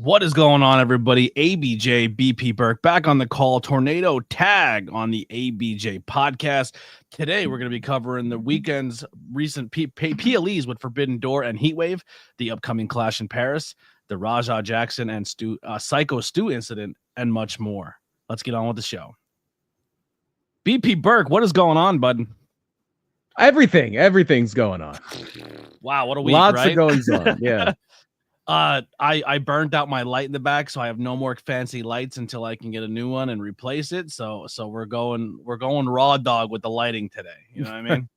What is going on, everybody? ABJ BP Burke back on the call. Tornado tag on the ABJ podcast. Today, we're going to be covering the weekend's recent PLEs with Forbidden Door and Heatwave, the upcoming clash in Paris, the Rajah Jackson and Syko Stu incident, and much more. Let's get on with the show. BP Burke, what is going on, bud? Everything's going on. Wow, what a week, Lots right? of goings on, yeah. I burned out my light in the back, so I have no more fancy lights until I can get a new one and replace it. So we're going raw dog with the lighting today. You know what I mean?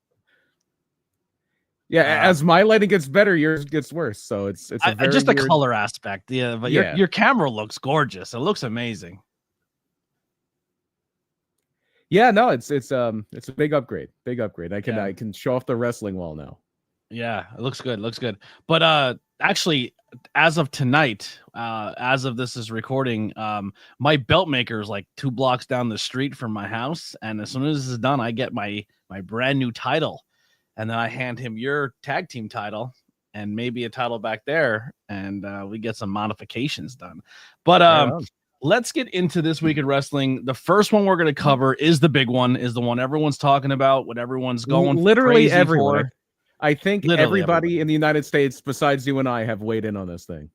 Yeah, as my lighting gets better, yours gets worse. So it's just the color aspect. Yeah, but your camera looks gorgeous. It looks amazing. Yeah, no, it's a big upgrade. I can show off the wrestling wall now. Yeah, it looks good. But actually, as of tonight, as of this is recording, my belt maker is like 2 blocks down the street from my house, and as soon as this is done, I get my brand new title, and then I hand him your tag team title and maybe a title back there, and we get some modifications done. But let's get into this week in wrestling. The first one we're going to cover is the big one, is the one everyone's talking about, what everyone's going literally crazy everyone. for. I think everybody in the United States, besides you and I, have weighed in on this thing.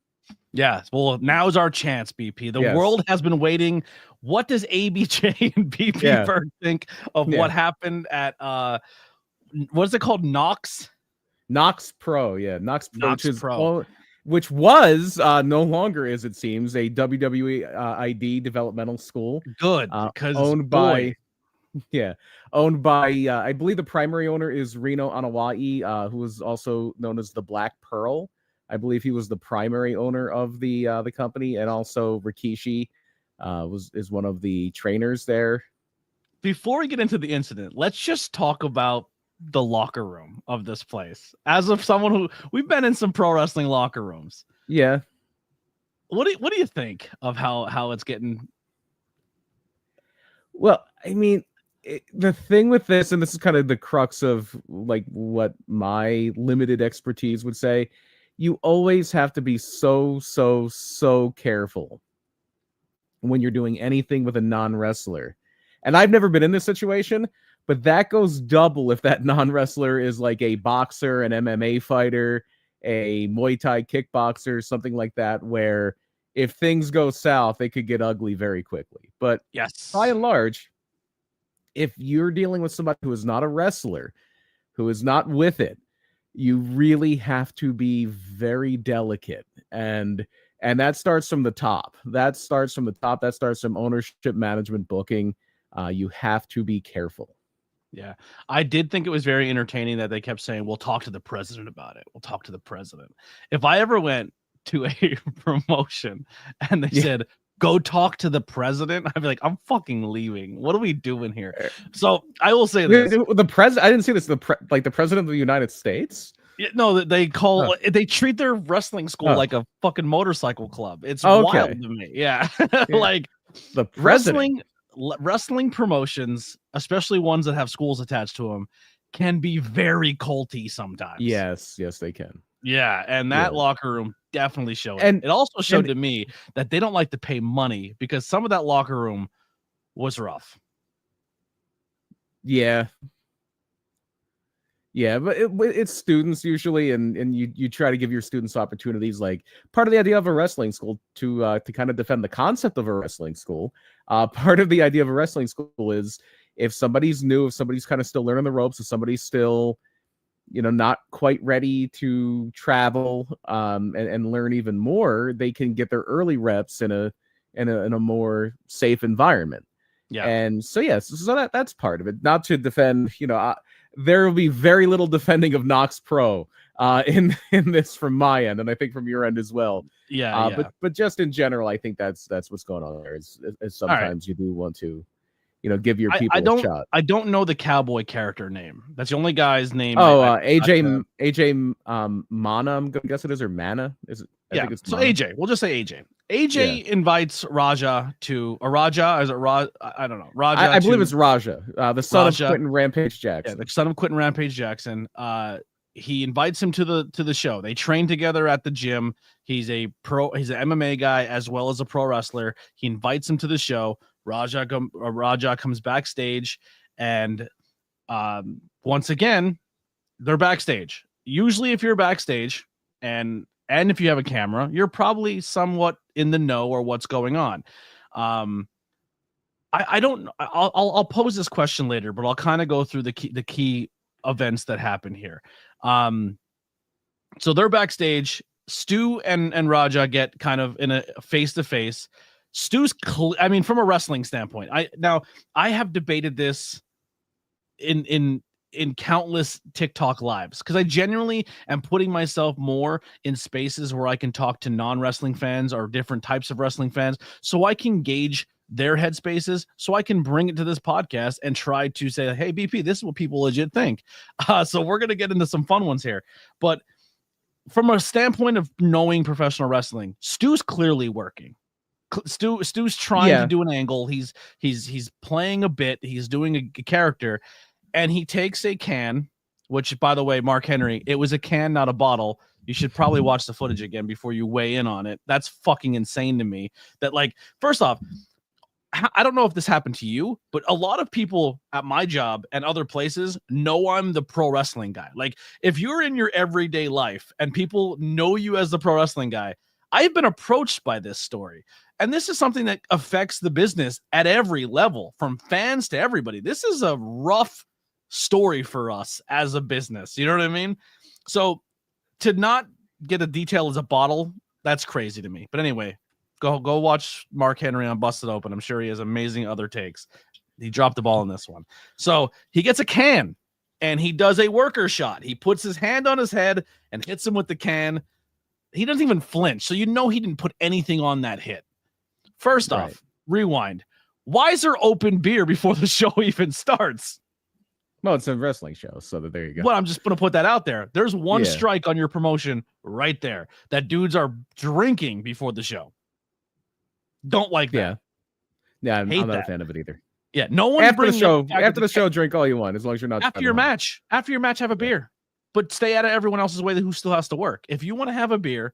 Yeah, well, now's our chance, BP. The world has been waiting. What does ABJ and BP Burke think of what happened at what is it called? Knox Pro, Knox Pro, which was no longer, as it seems, a WWE ID developmental school. Good, because owned by I believe the primary owner is Reno Anawai, who is also known as the Black Pearl. I believe he was the primary owner of the company, and also Rikishi is one of the trainers there. Before we get into the incident, let's just talk about the locker room of this place. As of someone who we've been in some pro wrestling locker rooms. Yeah. What do you think of how it's getting? Well, I mean, the thing with this, and this is kind of the crux of like what my limited expertise would say, you always have to be so careful when you're doing anything with a non-wrestler. And I've never been in this situation, but that goes double if that non-wrestler is like a boxer, an MMA fighter, a Muay Thai kickboxer, something like that, where if things go south, they could get ugly very quickly. But yes, by and large, if you're dealing with somebody who is not a wrestler, who is not with it, you really have to be very delicate. And that starts from the top. That starts from ownership, management, booking. You have to be careful. Yeah, I did think it was very entertaining that they kept saying, we'll talk to the president about it. We'll talk to the president. If I ever went to a promotion and they said, go talk to the president, I'd be like, I'm fucking leaving. What are we doing here? So I will say this. The president, I didn't see this, the president of the United States? Yeah, no, they they treat their wrestling school like a fucking motorcycle club. It's wild to me. Yeah. Like the president. Wrestling promotions, especially ones that have schools attached to them, can be very culty sometimes. Yes, they can. Yeah, and that locker room definitely showed it. It also showed to me that they don't like to pay money, because some of that locker room was rough. Yeah, but it's students usually, and you try to give your students opportunities. Like, part of the idea of a wrestling school to kind of defend the concept of a wrestling school. Part of the idea of a wrestling school is if somebody's new, if somebody's kind of still learning the ropes, if somebody's still, not quite ready to travel and learn even more, they can get their early reps in a more safe environment. Yeah, and so so that's part of it. Not to defend, there will be very little defending of Knox Pro in this from my end, and I think from your end as well. Yeah. But just in general, I think that's what's going on there. Is sometimes you do want to, give your people a shot. I don't know the cowboy character name. That's the only guy's name. AJ Mana. I'm gonna guess it is, or Mana. Is it? I think it's so Mana. AJ. We'll just say AJ. AJ invites Rajah to Rajah. Is it Raj? I don't know. Rajah. I believe it's Rajah, the son of Quentin Rampage Jackson. Yeah, the son of Quentin Rampage Jackson. he invites him to the show. They train together at the gym. He's an MMA guy as well as a pro wrestler. He invites him to the show. Raja comes backstage, and once again, they're backstage. Usually, if you're backstage and if you have a camera, you're probably somewhat in the know or what's going on. I don't. I'll pose this question later, but I'll kind of go through the key events that happen here. So they're backstage. Stu and Raja get kind of in a face-to-face. Stu's, from a wrestling standpoint, I have debated this in countless TikTok lives, because I genuinely am putting myself more in spaces where I can talk to non-wrestling fans or different types of wrestling fans, so I can gauge their headspaces, so I can bring it to this podcast and try to say, hey, BP, this is what people legit think. So we're going to get into some fun ones here. But from a standpoint of knowing professional wrestling, Stu's clearly working. Stu's trying to do an angle. He's playing a bit. He's doing a character, and he takes a can, which, by the way, Mark Henry, it was a can, not a bottle. You should probably watch the footage again before you weigh in on it. That's fucking insane to me. That, like, first off, I don't know if this happened to you, but a lot of people at my job and other places know I'm the pro wrestling guy. Like, if you're in your everyday life and people know you as the pro wrestling guy, I've been approached by this story. And this is something that affects the business at every level, from fans to everybody. This is a rough story for us as a business. You know what I mean? So to not get a detail as a bottle, that's crazy to me. But anyway, go watch Mark Henry on Busted Open. I'm sure he has amazing other takes. He dropped the ball in this one. So he gets a can and he does a worker shot. He puts his hand on his head and hits him with the can. He doesn't even flinch. So you know he didn't put anything on that hit. First off, rewind. Why is there open beer before the show even starts? Well, it's a wrestling show, so there you go. Well, I'm just going to put that out there. There's one strike on your promotion right there, that dudes are drinking before the show. Don't like that. Yeah, I'm not a fan of it either. Yeah, no one after the show, drink all you want, as long as you're not after your match. After your match, have a beer, but stay out of everyone else's way who still has to work. If you want to have a beer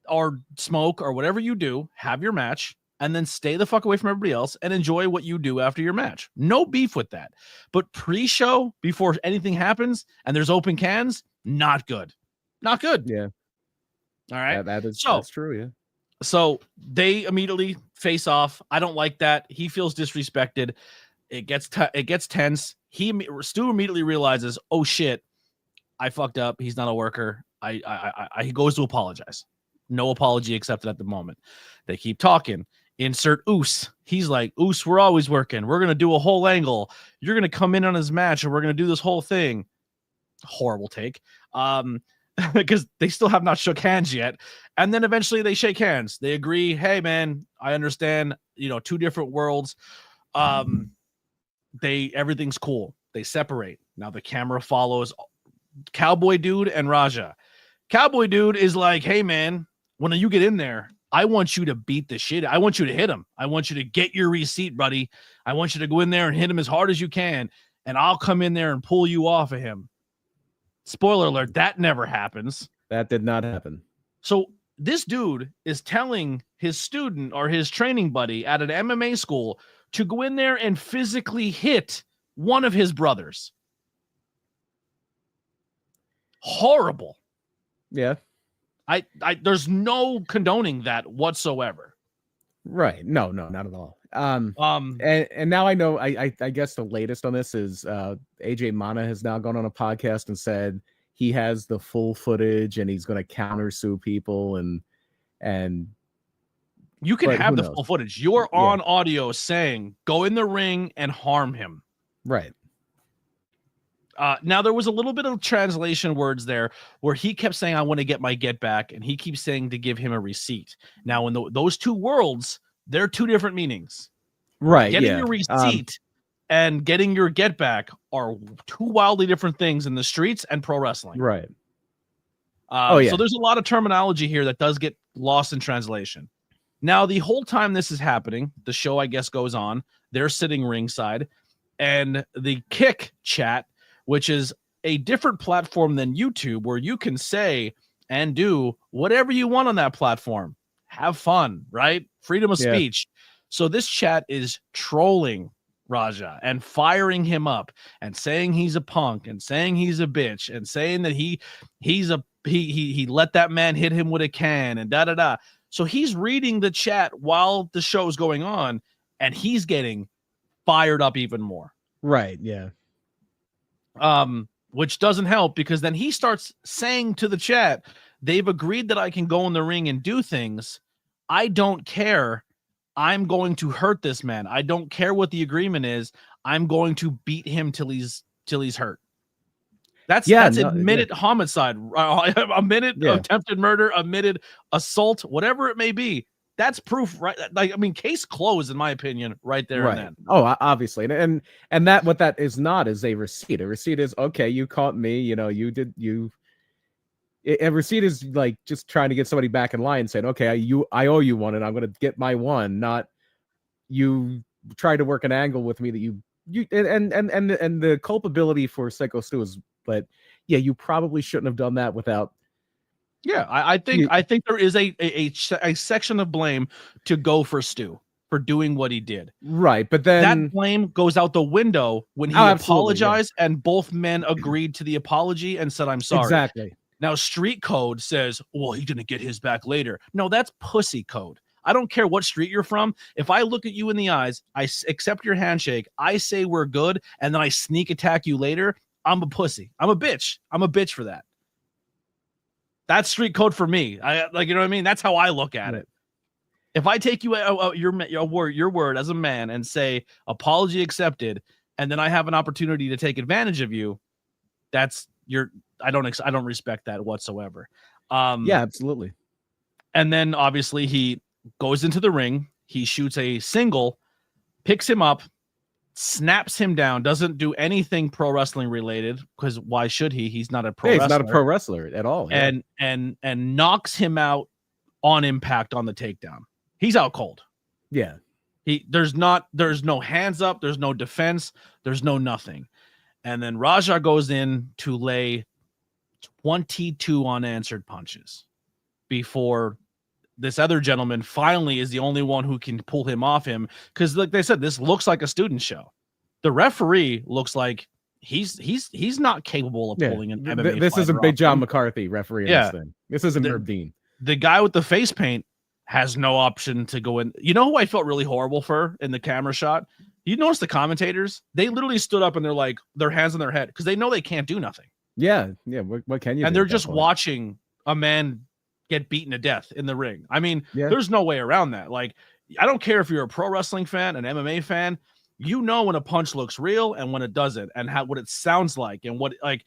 or smoke or whatever you do, have your match and then stay the fuck away from everybody else and enjoy what you do after your match. No beef with that. But pre-show, before anything happens and there's open cans, not good. Not good. Yeah. All right. That's true. Yeah. So they immediately face off. I don't like that. He feels disrespected. It gets tense. Stu immediately realizes, oh shit, I fucked up. He's not a worker. He goes to apologize. No apology accepted at the moment. They keep talking. Insert Oos. He's like, Oos, we're always working. We're going to do a whole angle. You're going to come in on his match and we're going to do this whole thing. Horrible take. Because they still have not shook hands yet. And then eventually they shake hands. They agree, hey, man, I understand, two different worlds. Everything's cool. They separate. Now the camera follows Cowboy Dude and Raja. Cowboy Dude is like, hey, man, when you get in there, I want you to beat the shit. I want you to hit him. I want you to get your receipt, buddy. I want you to go in there and hit him as hard as you can, and I'll come in there and pull you off of him. Spoiler alert, that never happens. That did not happen. So this dude is telling his student or his training buddy at an MMA school to go in there and physically hit one of his brothers. Horrible. Yeah. There's no condoning that whatsoever. Right. No, not at all. And now I know, I guess the latest on this is AJ Mana has now gone on a podcast and said he has the full footage and he's going to countersue people and you can have the full footage. You're on audio saying go in the ring and harm him. Right. Now there was a little bit of translation words there where he kept saying, I want to get my get back. And he keeps saying to give him a receipt. Now in those two worlds, they're two different meanings. Right. Getting your receipt and getting your get back are two wildly different things in the streets and pro wrestling. Right. So there's a lot of terminology here that does get lost in translation. Now, the whole time this is happening, the show, I guess, goes on. They're sitting ringside, and the Kick chat, which is a different platform than YouTube where you can say and do whatever you want on that platform. Have fun, right? Freedom of speech. So this chat is trolling Raja and firing him up and saying he's a punk and saying he's a bitch and saying that he let that man hit him with a can and da da da. So he's reading the chat while the show's going on, and he's getting fired up even more. Right, yeah. Which doesn't help, because then he starts saying to the chat, they've agreed that I can go in the ring and do things. I don't care. I'm going to hurt this man. I don't care what the agreement is. I'm going to beat him till he's hurt. That's admitted homicide, admitted attempted murder, admitted assault, whatever it may be. That's proof, right? Like, I mean, case closed, in my opinion, right there and then. Oh, obviously, and that what that is not is a receipt. A receipt is, okay, you caught me. You know, a receipt is like just trying to get somebody back in line, saying, okay, I owe you one, and I'm going to get my one. Not you try to work an angle with me that you and the culpability for Syko Stu is, but yeah, you probably shouldn't have done that without. Yeah, I think there is a section of blame to go for Stu for doing what he did. Right, but then that blame goes out the window when he apologized and both men agreed to the apology and said, I'm sorry. Exactly. Now, street code says, well, he's going to get his back later. No, that's pussy code. I don't care what street you're from. If I look at you in the eyes, I accept your handshake, I say we're good, and then I sneak attack you later, I'm a pussy. I'm a bitch. I'm a bitch for that. That's street code for me. I like, you know what I mean? That's how I look at it. If I take you your word as a man and say apology accepted, and then I have an opportunity to take advantage of you, that's I don't respect that whatsoever. Yeah, absolutely. And then obviously he goes into the ring, he shoots a single, picks him up, snaps him down, doesn't do anything pro wrestling related, because why should he? He's not a pro wrestler. He's not a pro wrestler at all. Yeah. And knocks him out on impact on the takedown. He's out cold. Yeah. There's no hands up, there's no defense, there's no nothing. And then Raja goes in to lay 22 unanswered punches before this other gentleman finally is the only one who can pull him off him. Because like they said, this looks like a student show. The referee looks like he's not capable of pulling an MMA. This isn't Big John McCarthy refereeing this thing. This isn't Herb Dean. The guy with the face paint has no option to go in. You know who I felt really horrible for in the camera shot? You notice the commentators? They literally stood up and they're like, their hands on their head, because they know they can't do nothing. Yeah. What can you do? And they're just watching a man get beaten to death in the ring. I mean, there's no way around that. Like, I don't care if you're a pro wrestling fan, an MMA fan, you know when a punch looks real and when it doesn't, and what it sounds like, and what, like,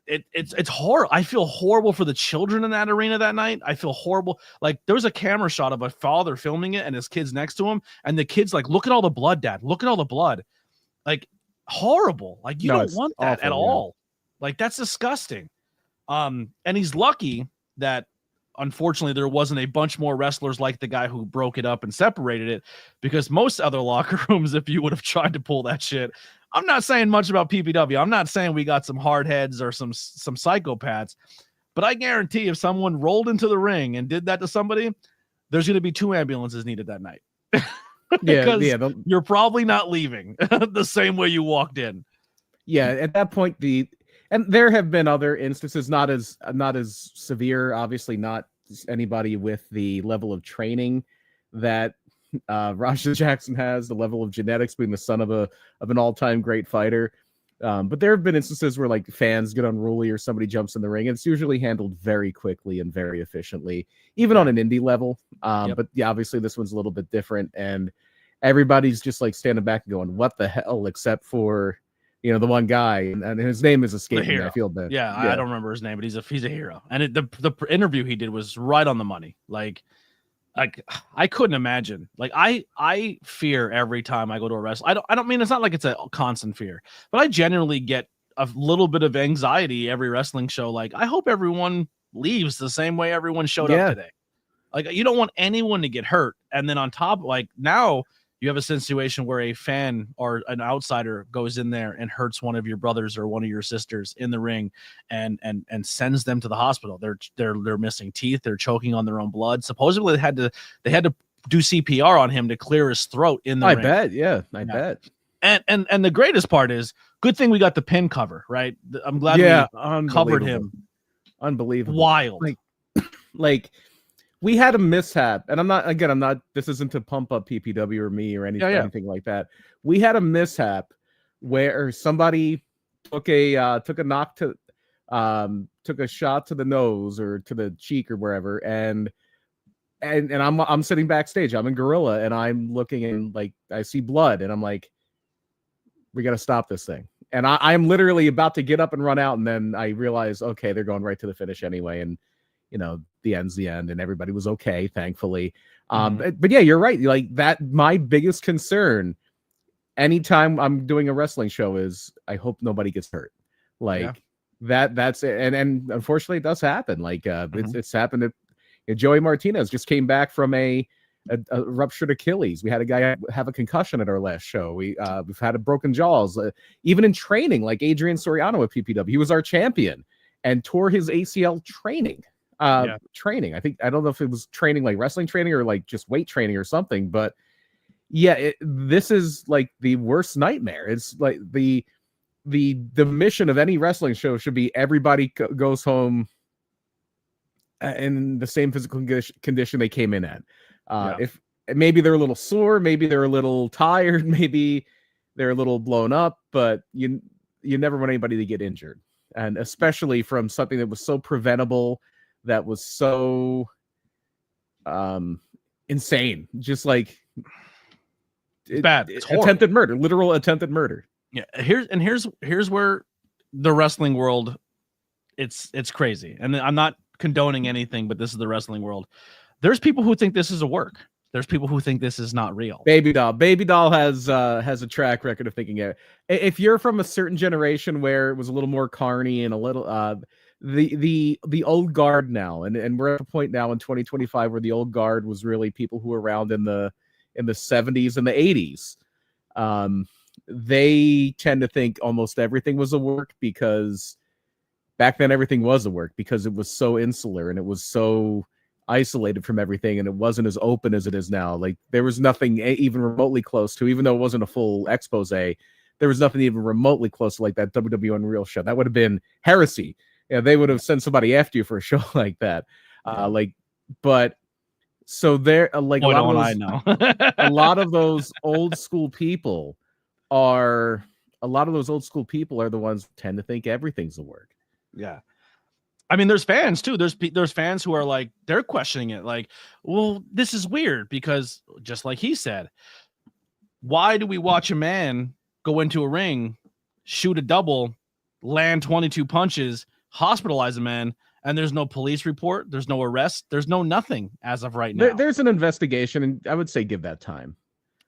it's horrible. I feel horrible for the children in that arena that night. I feel horrible. Like, there was a camera shot of a father filming it and his kids next to him, and the kid's like, look at all the blood, Dad. Look at all the blood. Like, horrible. Like, you don't want that at all. Like, that's disgusting. And he's lucky that unfortunately there wasn't a bunch more wrestlers like the guy who broke it up and separated it, because most other locker rooms, if you would have tried to pull that shit, I'm not saying much about PPW. I'm not saying we got some hard heads or some psychopaths, but I guarantee if someone rolled into the ring and did that to somebody, there's going to be 2 ambulances needed that night. You're probably not leaving the same way you walked in. Yeah, at that point, and there have been other instances, not as severe, obviously not anybody with the level of training that Raja Jackson has, the level of genetics, being the son of an all-time great fighter. But there have been instances where like fans get unruly or somebody jumps in the ring. It's usually handled very quickly and very efficiently, even on an indie level. But yeah, obviously this one's a little bit different, and everybody's just like standing back and going, "What the hell?" Except for, you know, the one guy, and his name is escaping me. I feel bad. Yeah, I don't remember his name, but he's a hero. And the interview he did was right on the money. Like I couldn't imagine. Like I fear every time I go to a wrestling. I don't mean, it's not like it's a constant fear, but I genuinely get a little bit of anxiety every wrestling show. Like, I hope everyone leaves the same way everyone showed up today. Like, you don't want anyone to get hurt. And then on top, like, now You have a situation where a fan or an outsider goes in there and hurts one of your brothers or one of your sisters in the ring, and sends them to the hospital. They're missing teeth. They're choking on their own blood. Supposedly they had to do CPR on him to clear his throat in the ring. I bet, yeah, I bet. And the greatest part is, good thing we got the pin cover, right? I'm glad we covered him. Unbelievable. Wild. Like we had a mishap, and I'm not, this isn't to pump up PPW or me or anything like that. We had a mishap where somebody took a shot to the nose or to the cheek or wherever, and I'm sitting backstage. I'm in Gorilla, and I'm looking, and like I see blood, and I'm like, we got to stop this thing. And I'm literally about to get up and run out, and then I realize, okay, they're going right to the finish anyway, and the end's the end, and everybody was okay, thankfully. But yeah, you're right. Like that, my biggest concern anytime I'm doing a wrestling show is I hope nobody gets hurt. That's it. And unfortunately, it does happen. Like it's happened to Joey Martinez. Just came back from a ruptured Achilles. We had a guy have a concussion at our last show. We've had a broken jaws. Even in training, like Adrian Soriano at PPW, he was our champion and tore his ACL training. Training. I don't know if it was training, like wrestling training, or like just weight training or something. But yeah, this is like the worst nightmare. It's like the mission of any wrestling show should be everybody goes home in the same physical condition they came in at. If maybe they're a little sore, maybe they're a little tired, maybe they're a little blown up, but you never want anybody to get injured, and especially from something that was so preventable, that was so insane, just like bad. It's attempted murder, literal attempted murder. Yeah, here's where the wrestling world, it's crazy, and I'm not condoning anything, but this is the wrestling world. There's people who think this is a work. There's people who think this is not real. Baby Doll has a track record of thinking it. If you're from a certain generation where it was a little more carny and a little the old guard now, and we're at a point now in 2025 where the old guard was really people who were around in the 70s and the 80s. They tend to think almost everything was a work, because back then everything was a work, because it was so insular and it was so isolated from everything, and it wasn't as open as it is now. Like there was nothing even remotely close to, even though it wasn't a full expose, there was nothing even remotely close to like that WWE Unreal show. That would have been heresy. Yeah, they would have sent somebody after you for a show like that. But so there, like a lot of those old school people are the ones who tend to think everyth's a work. Yeah. I mean, there's fans too. There's fans who are like, they're questioning it. Like, well, this is weird, because just like he said, why do we watch a man go into a ring, shoot a double, land 22 punches, hospitalize a man, and there's no police report, there's no arrest, there's no nothing as of right now. There's an investigation, and I would say give that time.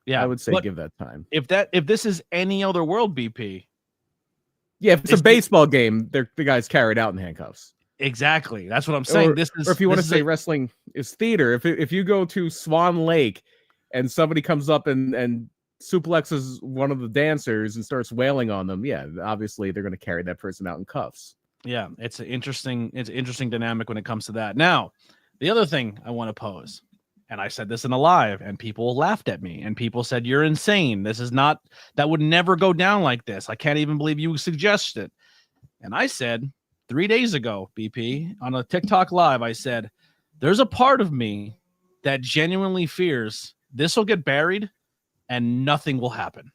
Yeah, I would say give that time. If this is any other world, BP. Yeah, if it's a baseball game, the guy's carried out in handcuffs. Exactly. That's what I'm saying. Or if you want to say wrestling is theater, if you go to Swan Lake and somebody comes up and suplexes one of the dancers and starts wailing on them, yeah, obviously they're going to carry that person out in cuffs. Yeah, it's an interesting dynamic when it comes to that. Now, the other thing I want to pose, and I said this in a live, and people laughed at me, and people said, you're insane. That would never go down like this. I can't even believe you suggested it. And I said 3 days ago, BP, on a TikTok live, I said, there's a part of me that genuinely fears this will get buried and nothing will happen.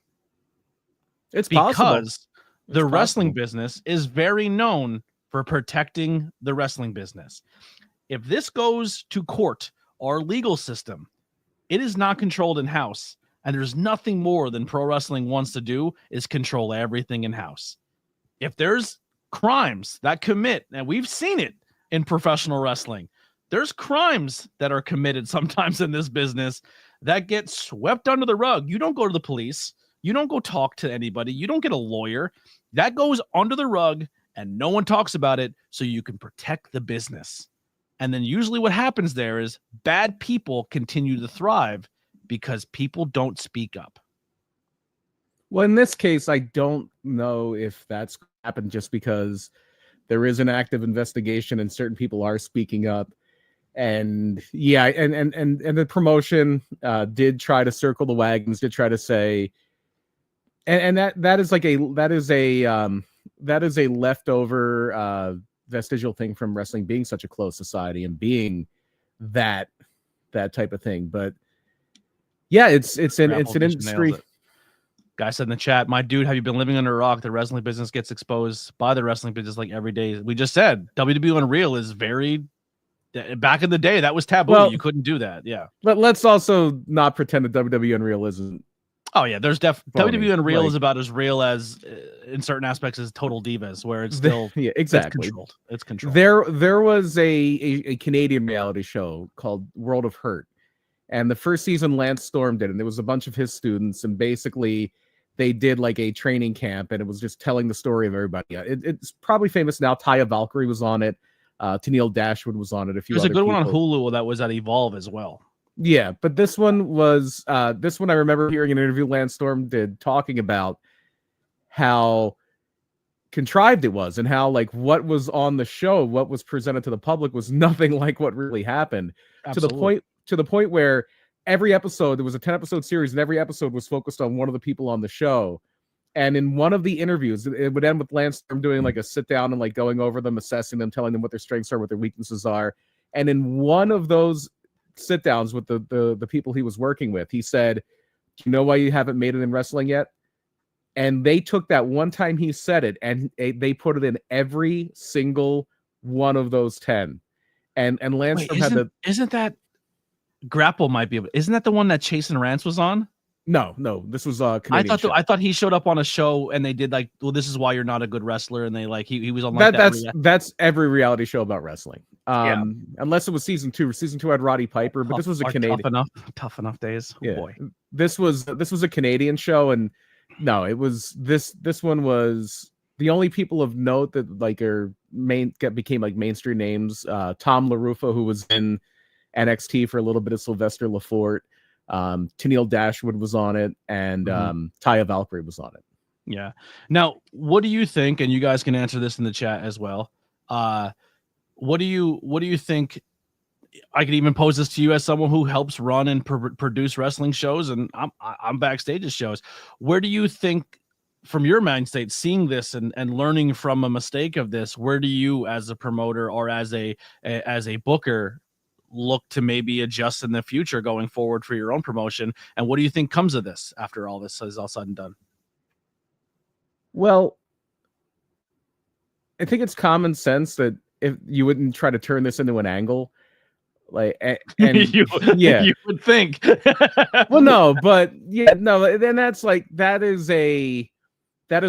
It's because possible. The wrestling business is very known for protecting the wrestling business. If this goes to court or legal system, it is not controlled in-house, and there's nothing more than pro wrestling wants to do is control everything in-house. If there's crimes that commit, and we've seen it in professional wrestling, there's crimes that are committed sometimes in this business that get swept under the rug. You don't go to the police. You don't go talk to anybody. You don't get a lawyer. That goes under the rug, and no one talks about it, so you can protect the business. And then usually what happens there is bad people continue to thrive because people don't speak up. Well, in this case, I don't know if that's happened just because there is an active investigation and certain people are speaking up. And yeah, and the promotion did try to circle the wagons, did try to say, and that is a leftover vestigial thing from wrestling being such a closed society and being that type of thing. But yeah, it's an industry. Guy said in the chat, my dude, have you been living under a rock? The wrestling business gets exposed by the wrestling business like every day. We just said WWE Unreal is very, back in the day, that was taboo. Well, you couldn't do that. Yeah. But let's also not pretend that WWE Unreal isn't. Oh yeah, there's WWE Unreal is about as real as in certain aspects as Total Divas, where it's still exactly it's controlled. There was a Canadian reality show called World of Hurt, and the first season Lance Storm did, and there was a bunch of his students, and basically they did like a training camp, and it was just telling the story of everybody. It's probably famous now. Taya Valkyrie was on it. Tennille Dashwood was on it. There's a good one on Hulu that was at Evolve as well. Yeah, but this one was I remember hearing an interview Lance Storm did talking about how contrived it was and how like what was on the show, what was presented to the public was nothing like what really happened. Absolutely. To the point where every episode, there was a 10-episode series, and every episode was focused on one of the people on the show. And in one of the interviews, it would end with Lance Storm doing like a sit down and like going over them, assessing them, telling them what their strengths are, what their weaknesses are. And in one of those sit downs with the people he was working with, he said, "You know why you haven't made it in wrestling yet?" And they took that one time he said it, and they put it in every single one of those 10. And Lance Storm had isn't that Grapple might be, isn't that the one that Chase and Rance was on? No, this was Canadian I thought he showed up on a show and they did like, well, this is why you're not a good wrestler, and they like he was on like that's every reality show about wrestling. Unless it was season 2. Season 2 had Roddy Piper, but this was a Canadian tough enough days. Oh, yeah. Boy. This was a Canadian show, and no, it was this one was the only people of note that like became like mainstream names. Tom LaRufa, who was in NXT for a little bit, of Sylvester LaForte. Tennille Dashwood was on it, and Taya Valkyrie was on it. Yeah. Now, what do you think? And you guys can answer this in the chat as well. What do you think? I could even pose this to you as someone who helps run and produce wrestling shows, and I'm backstage at shows. Where do you think, from your mind state, seeing this and learning from a mistake of this, where do you, as a promoter or as a booker, look to maybe adjust in the future going forward for your own promotion? And what do you think comes of this after all this is all said and done? Well, I think it's common sense that if you wouldn't try to turn this into an angle, like, and you would think. Well, no, but yeah, no, then that's like that is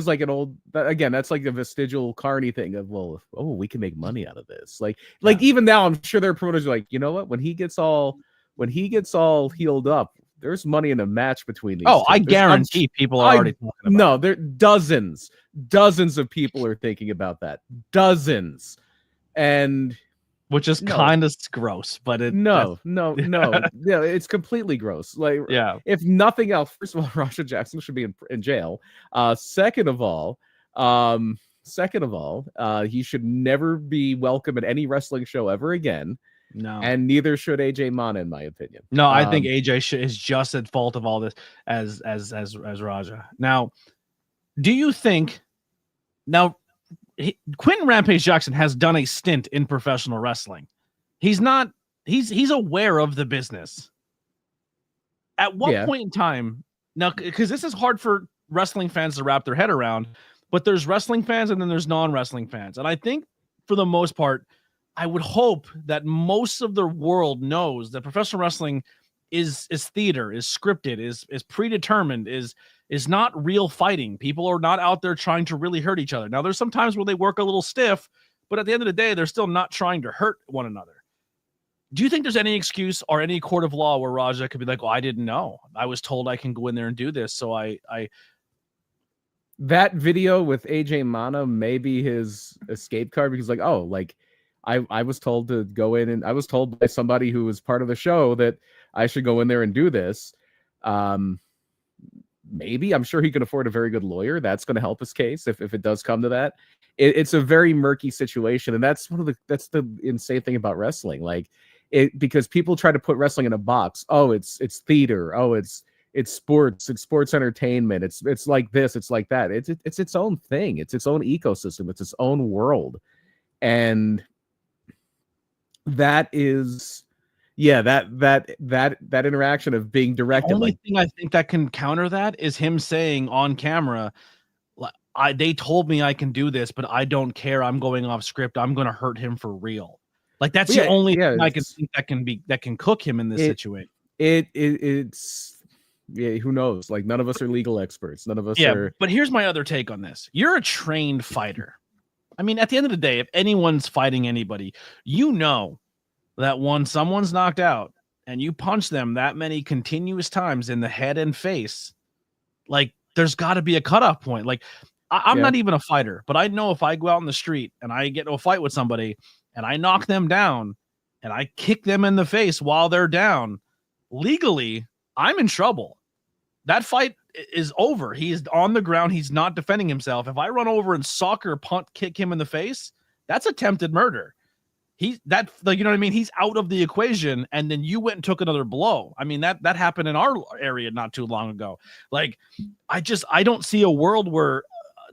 like an old, again, that's like a vestigial Carney thing of, well, we can make money out of this. Like even now, I'm sure their promoters are like, you know what? When he gets all healed up, there's money in a match between these. I guarantee people are already talking about No, there dozens of people are thinking about that. Dozens. And which is kind of gross, but no, yeah, it's completely gross. Like, yeah, if nothing else, first of all, Rasha Jackson should be in jail. Second of all, he should never be welcome at any wrestling show ever again. No, and neither should AJ Mana, in my opinion. No, I think AJ is just at fault of all this as Raja. Now, do you think Quentin Rampage Jackson has done a stint in professional wrestling? He's aware of the business. At what point in time, now, because this is hard for wrestling fans to wrap their head around, but there's wrestling fans and then there's non-wrestling fans. And I think for the most part, I would hope that most of the world knows that professional wrestling is theater, is scripted, is predetermined, is not real fighting. People are not out there trying to really hurt each other. Now, there's some times where they work a little stiff, but at the end of the day, they're still not trying to hurt one another. Do you think there's any excuse or any court of law where Raja could be like, well, I didn't know. I was told I can go in there and do this, so I That video with AJ Mana may be his escape card, because I was told to go in, and I was told by somebody who was part of the show that I should go in there and do this. Maybe, I'm sure he can afford a very good lawyer. That's going to help his case if it does come to that. It's a very murky situation, and that's that's the insane thing about wrestling. Like because people try to put wrestling in a box. Oh, it's theater. Oh, it's sports. It's sports entertainment. It's like this. It's like that. It's its own thing. It's its own ecosystem. It's its own world, and that is, yeah, that interaction of being directed. The only thing I think that can counter that is him saying on camera, they told me I can do this, but I don't care. I'm going off script. I'm going to hurt him for real. Like that's the only thing I can think that can cook him in this situation. It's who knows? Like none of us are legal experts. None of us are. But here's my other take on this. You're a trained fighter. I mean, at the end of the day, if anyone's fighting anybody, you know that when someone's knocked out and you punch them that many continuous times in the head and face, like there's got to be a cutoff point. Like I'm not even a fighter, but I know if I go out in the street and I get into a fight with somebody and I knock them down and I kick them in the face while they're down, legally, I'm in trouble. That fight is over. He is on the ground. He's not defending himself. If I run over and soccer punt kick him in the face, that's attempted murder. You know what I mean? He's out of the equation, and then you went and took another blow. I mean, that happened in our area not too long ago. Like, I don't see a world where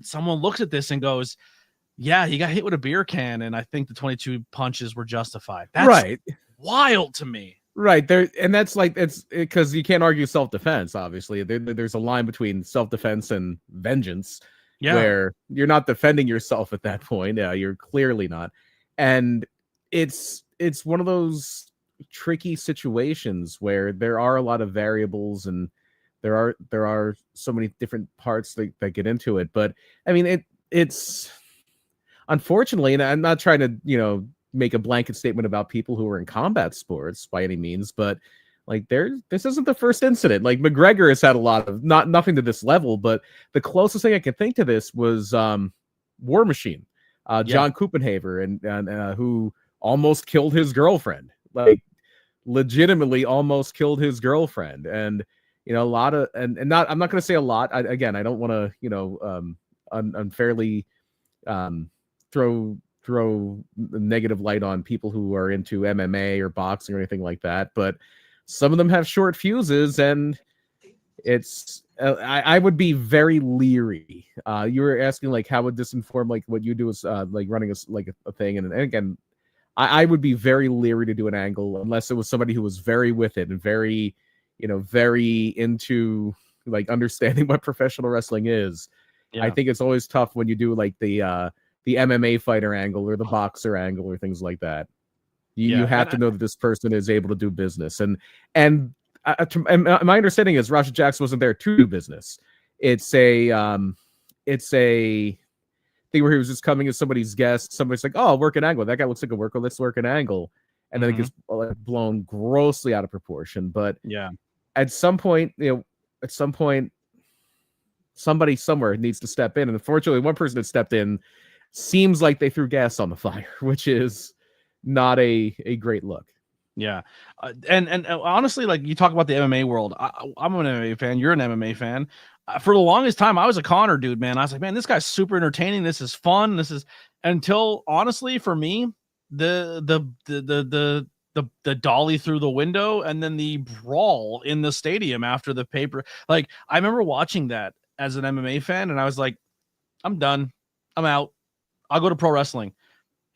someone looks at this and goes, yeah, he got hit with a beer can, and I think the 22 punches were justified. That's right. Wild to me. Right there, and that's like it's because you can't argue self-defense. Obviously, there's a line between self-defense and vengeance, where you're not defending yourself at that point. Yeah, you're clearly not, and it's one of those tricky situations where there are a lot of variables and there are so many different parts that get into it. But I mean, it's unfortunately, and I'm not trying to make a blanket statement about people who are in combat sports by any means, but like this isn't the first incident. Like McGregor has had a lot of nothing to this level, but the closest thing I can think to this was War Machine, John Kuppenhaver, and who almost killed his girlfriend, like legitimately almost killed his girlfriend. And a lot of and not I'm not going to say a lot. I don't want to unfairly throw negative light on people who are into MMA or boxing or anything like that, but some of them have short fuses, and it's I would be very leery. You were asking like how would this inform like what you do is like running a thing, and again, I would be very leery to do an angle unless it was somebody who was very with it and very very into like understanding what professional wrestling is. I think it's always tough when you do like the MMA fighter angle or the boxer angle or things like that. You have to know that this person is able to do business. And my understanding is Roger Jackson wasn't there to do business. It's a thing where he was just coming as somebody's guest. Somebody's like, "Oh, I'll work an angle. That guy looks like a worker. Let's work an angle." And then it gets blown grossly out of proportion. But at some point, somebody somewhere needs to step in. And unfortunately, one person that stepped in seems like they threw gas on the fire, which is not a great look. Yeah. And honestly, like you talk about the MMA world, I'm an MMA fan. You're an MMA fan. For the longest time, I was a Connor dude, man. I was like, man, this guy's super entertaining. This is fun. This is until honestly, for me, the dolly through the window and then the brawl in the stadium after the paper. Like I remember watching that as an MMA fan, and I was like, I'm done. I'm out. I'll go to pro wrestling.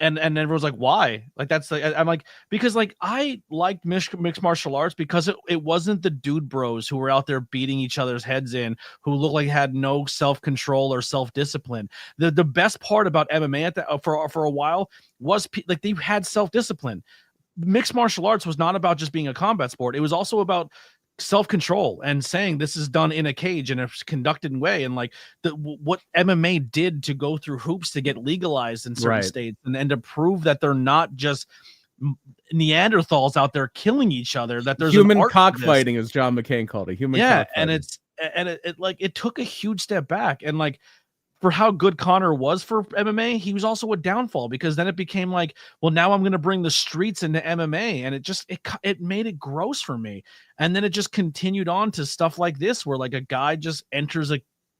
And everyone's like, why? Like, that's like, I'm like, because like I liked mixed martial arts because it wasn't the dude bros who were out there beating each other's heads in, who looked like had no self-control or self-discipline. The best part about MMA at that for a while was like they had self-discipline. Mixed martial arts was not about just being a combat sport. It was also about self-control and saying this is done in a cage in a conducted way, and like what MMA did to go through hoops to get legalized in certain states and to prove that they're not just Neanderthals out there killing each other, that there's human cockfighting, as John McCain called it. Human cockfighting. And it took a huge step back, and like for how good Connor was for MMA, he was also a downfall, because then it became like, well, now I'm going to bring the streets into MMA, and it made it gross for me. And then it just continued on to stuff like this, where like a guy just enters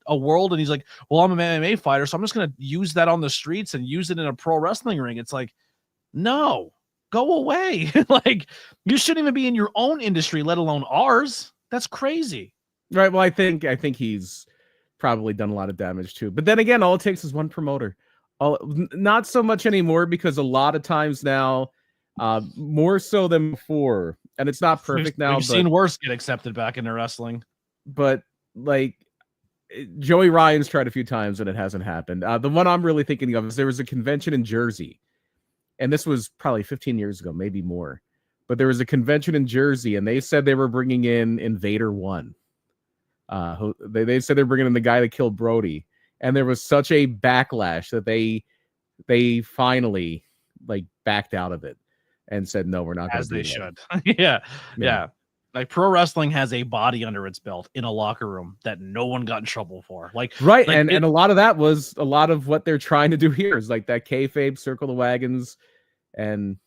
a world and he's like, well, I'm an MMA fighter, so I'm just going to use that on the streets and use it in a pro wrestling ring. It's like, no, go away. Like, you shouldn't even be in your own industry, let alone ours. That's crazy. Right. Well, I think he's probably done a lot of damage too. But then again, all it takes is one promoter. Not so much anymore, because a lot of times now, more so than before, and it's not perfect now. We've seen worse get accepted back into wrestling. But like Joey Ryan's tried a few times and it hasn't happened. The one I'm really thinking of is there was a convention in Jersey, and this was probably 15 years ago, maybe more. But there was a convention in Jersey, and they said they were bringing in Invader One. They said they're bringing in the guy that killed Brody, and there was such a backlash that they finally like backed out of it and said, no, we're not going to do that. As they should. Yeah. Like, pro wrestling has a body under its belt in a locker room that no one got in trouble for. Right. And a lot of that was a lot of what they're trying to do here is like that kayfabe, circle the wagons, and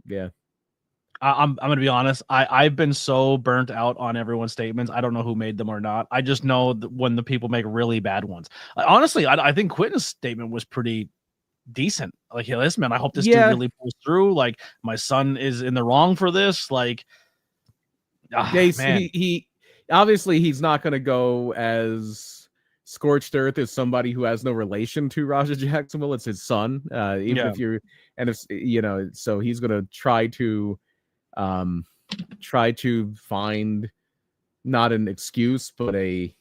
yeah. I'm going to be honest. I've been so burnt out on everyone's statements. I don't know who made them or not. I just know that when the people make really bad ones. Honestly, I think Quinton's statement was pretty decent. Like, hey, listen, man, I hope this dude really pulls through. Like, my son is in the wrong for this. Like, man. He obviously he's not going to go as scorched earth as somebody who has no relation to Raja Jacksonville. It's his son. Even if you're, and if you know, so he's going to try to find not an excuse but a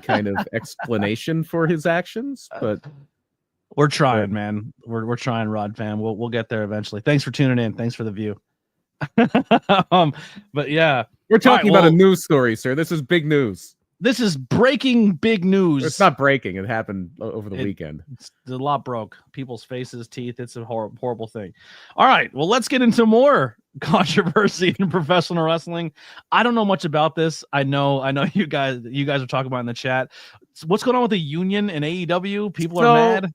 kind of explanation for his actions. But we're trying, man. We're trying, Rod fam. We'll get there eventually. Thanks for tuning in. Thanks for the view. But yeah, we're talking about a news story, sir. This is big news. This is breaking big news. It's not breaking. It happened over the weekend. A lot broke. People's faces, teeth. It's a horrible thing. All right. Well, let's get into more controversy in professional wrestling. I don't know much about this. I know you guys are talking about in the chat. What's going on with the union and AEW? People are mad.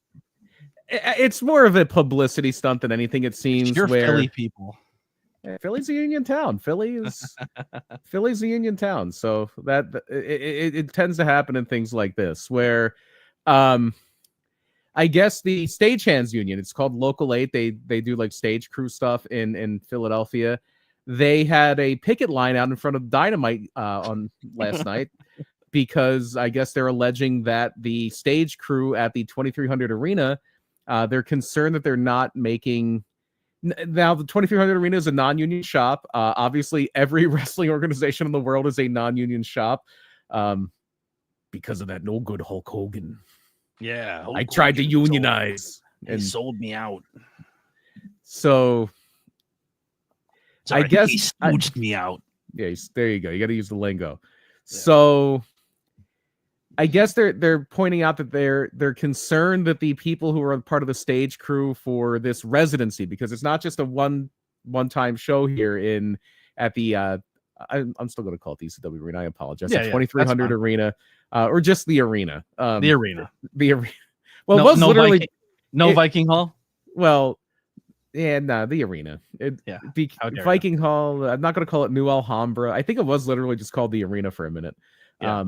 It's more of a publicity stunt than anything, it seems. You're Philly people. Yeah, Philly's a union town. Philly's a union town. So that it tends to happen in things like this, where I guess the stagehands union, it's called Local 8. They do like stage crew stuff in Philadelphia. They had a picket line out in front of Dynamite on last night because I guess they're alleging that the stage crew at the 2300 Arena, they're concerned that they're not making. Now, the 2300 Arena is a non-union shop. Obviously, every wrestling organization in the world is a non-union shop because of that no good Hulk Hogan. Yeah. I tried to unionize. He sold me out. So, sorry, I guess he smooched me out. Yeah, there you go. You got to use the lingo. Yeah. So, I guess they're pointing out that they're concerned that the people who are part of the stage crew for this residency, because it's not just a one-time show here at the I'm still going to call it the ECW Arena. I apologize. Yeah, 2300 Arena, or just the arena. The arena. Well, it was literally Viking Hall. Well, yeah, no, the arena. Viking Hall. I'm not going to call it New Alhambra. I think it was literally just called the arena for a minute. Yeah.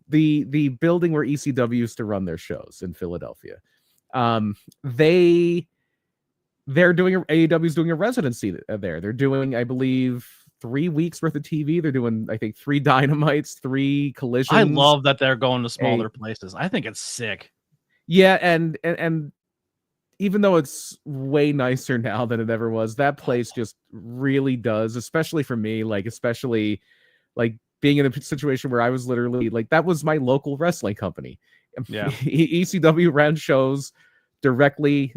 The building where ECW used to run their shows in Philadelphia. They're doing AEW's doing a residency there. They're doing, I believe, 3 weeks worth of TV. They're doing, I think, 3 Dynamites, 3 Collisions. I love that they're going to smaller places. I think it's sick. Yeah, and even though it's way nicer now than it ever was, that place just really does, especially for me, especially being in a situation where I was literally that was my local wrestling company. Yeah. ECW ran shows directly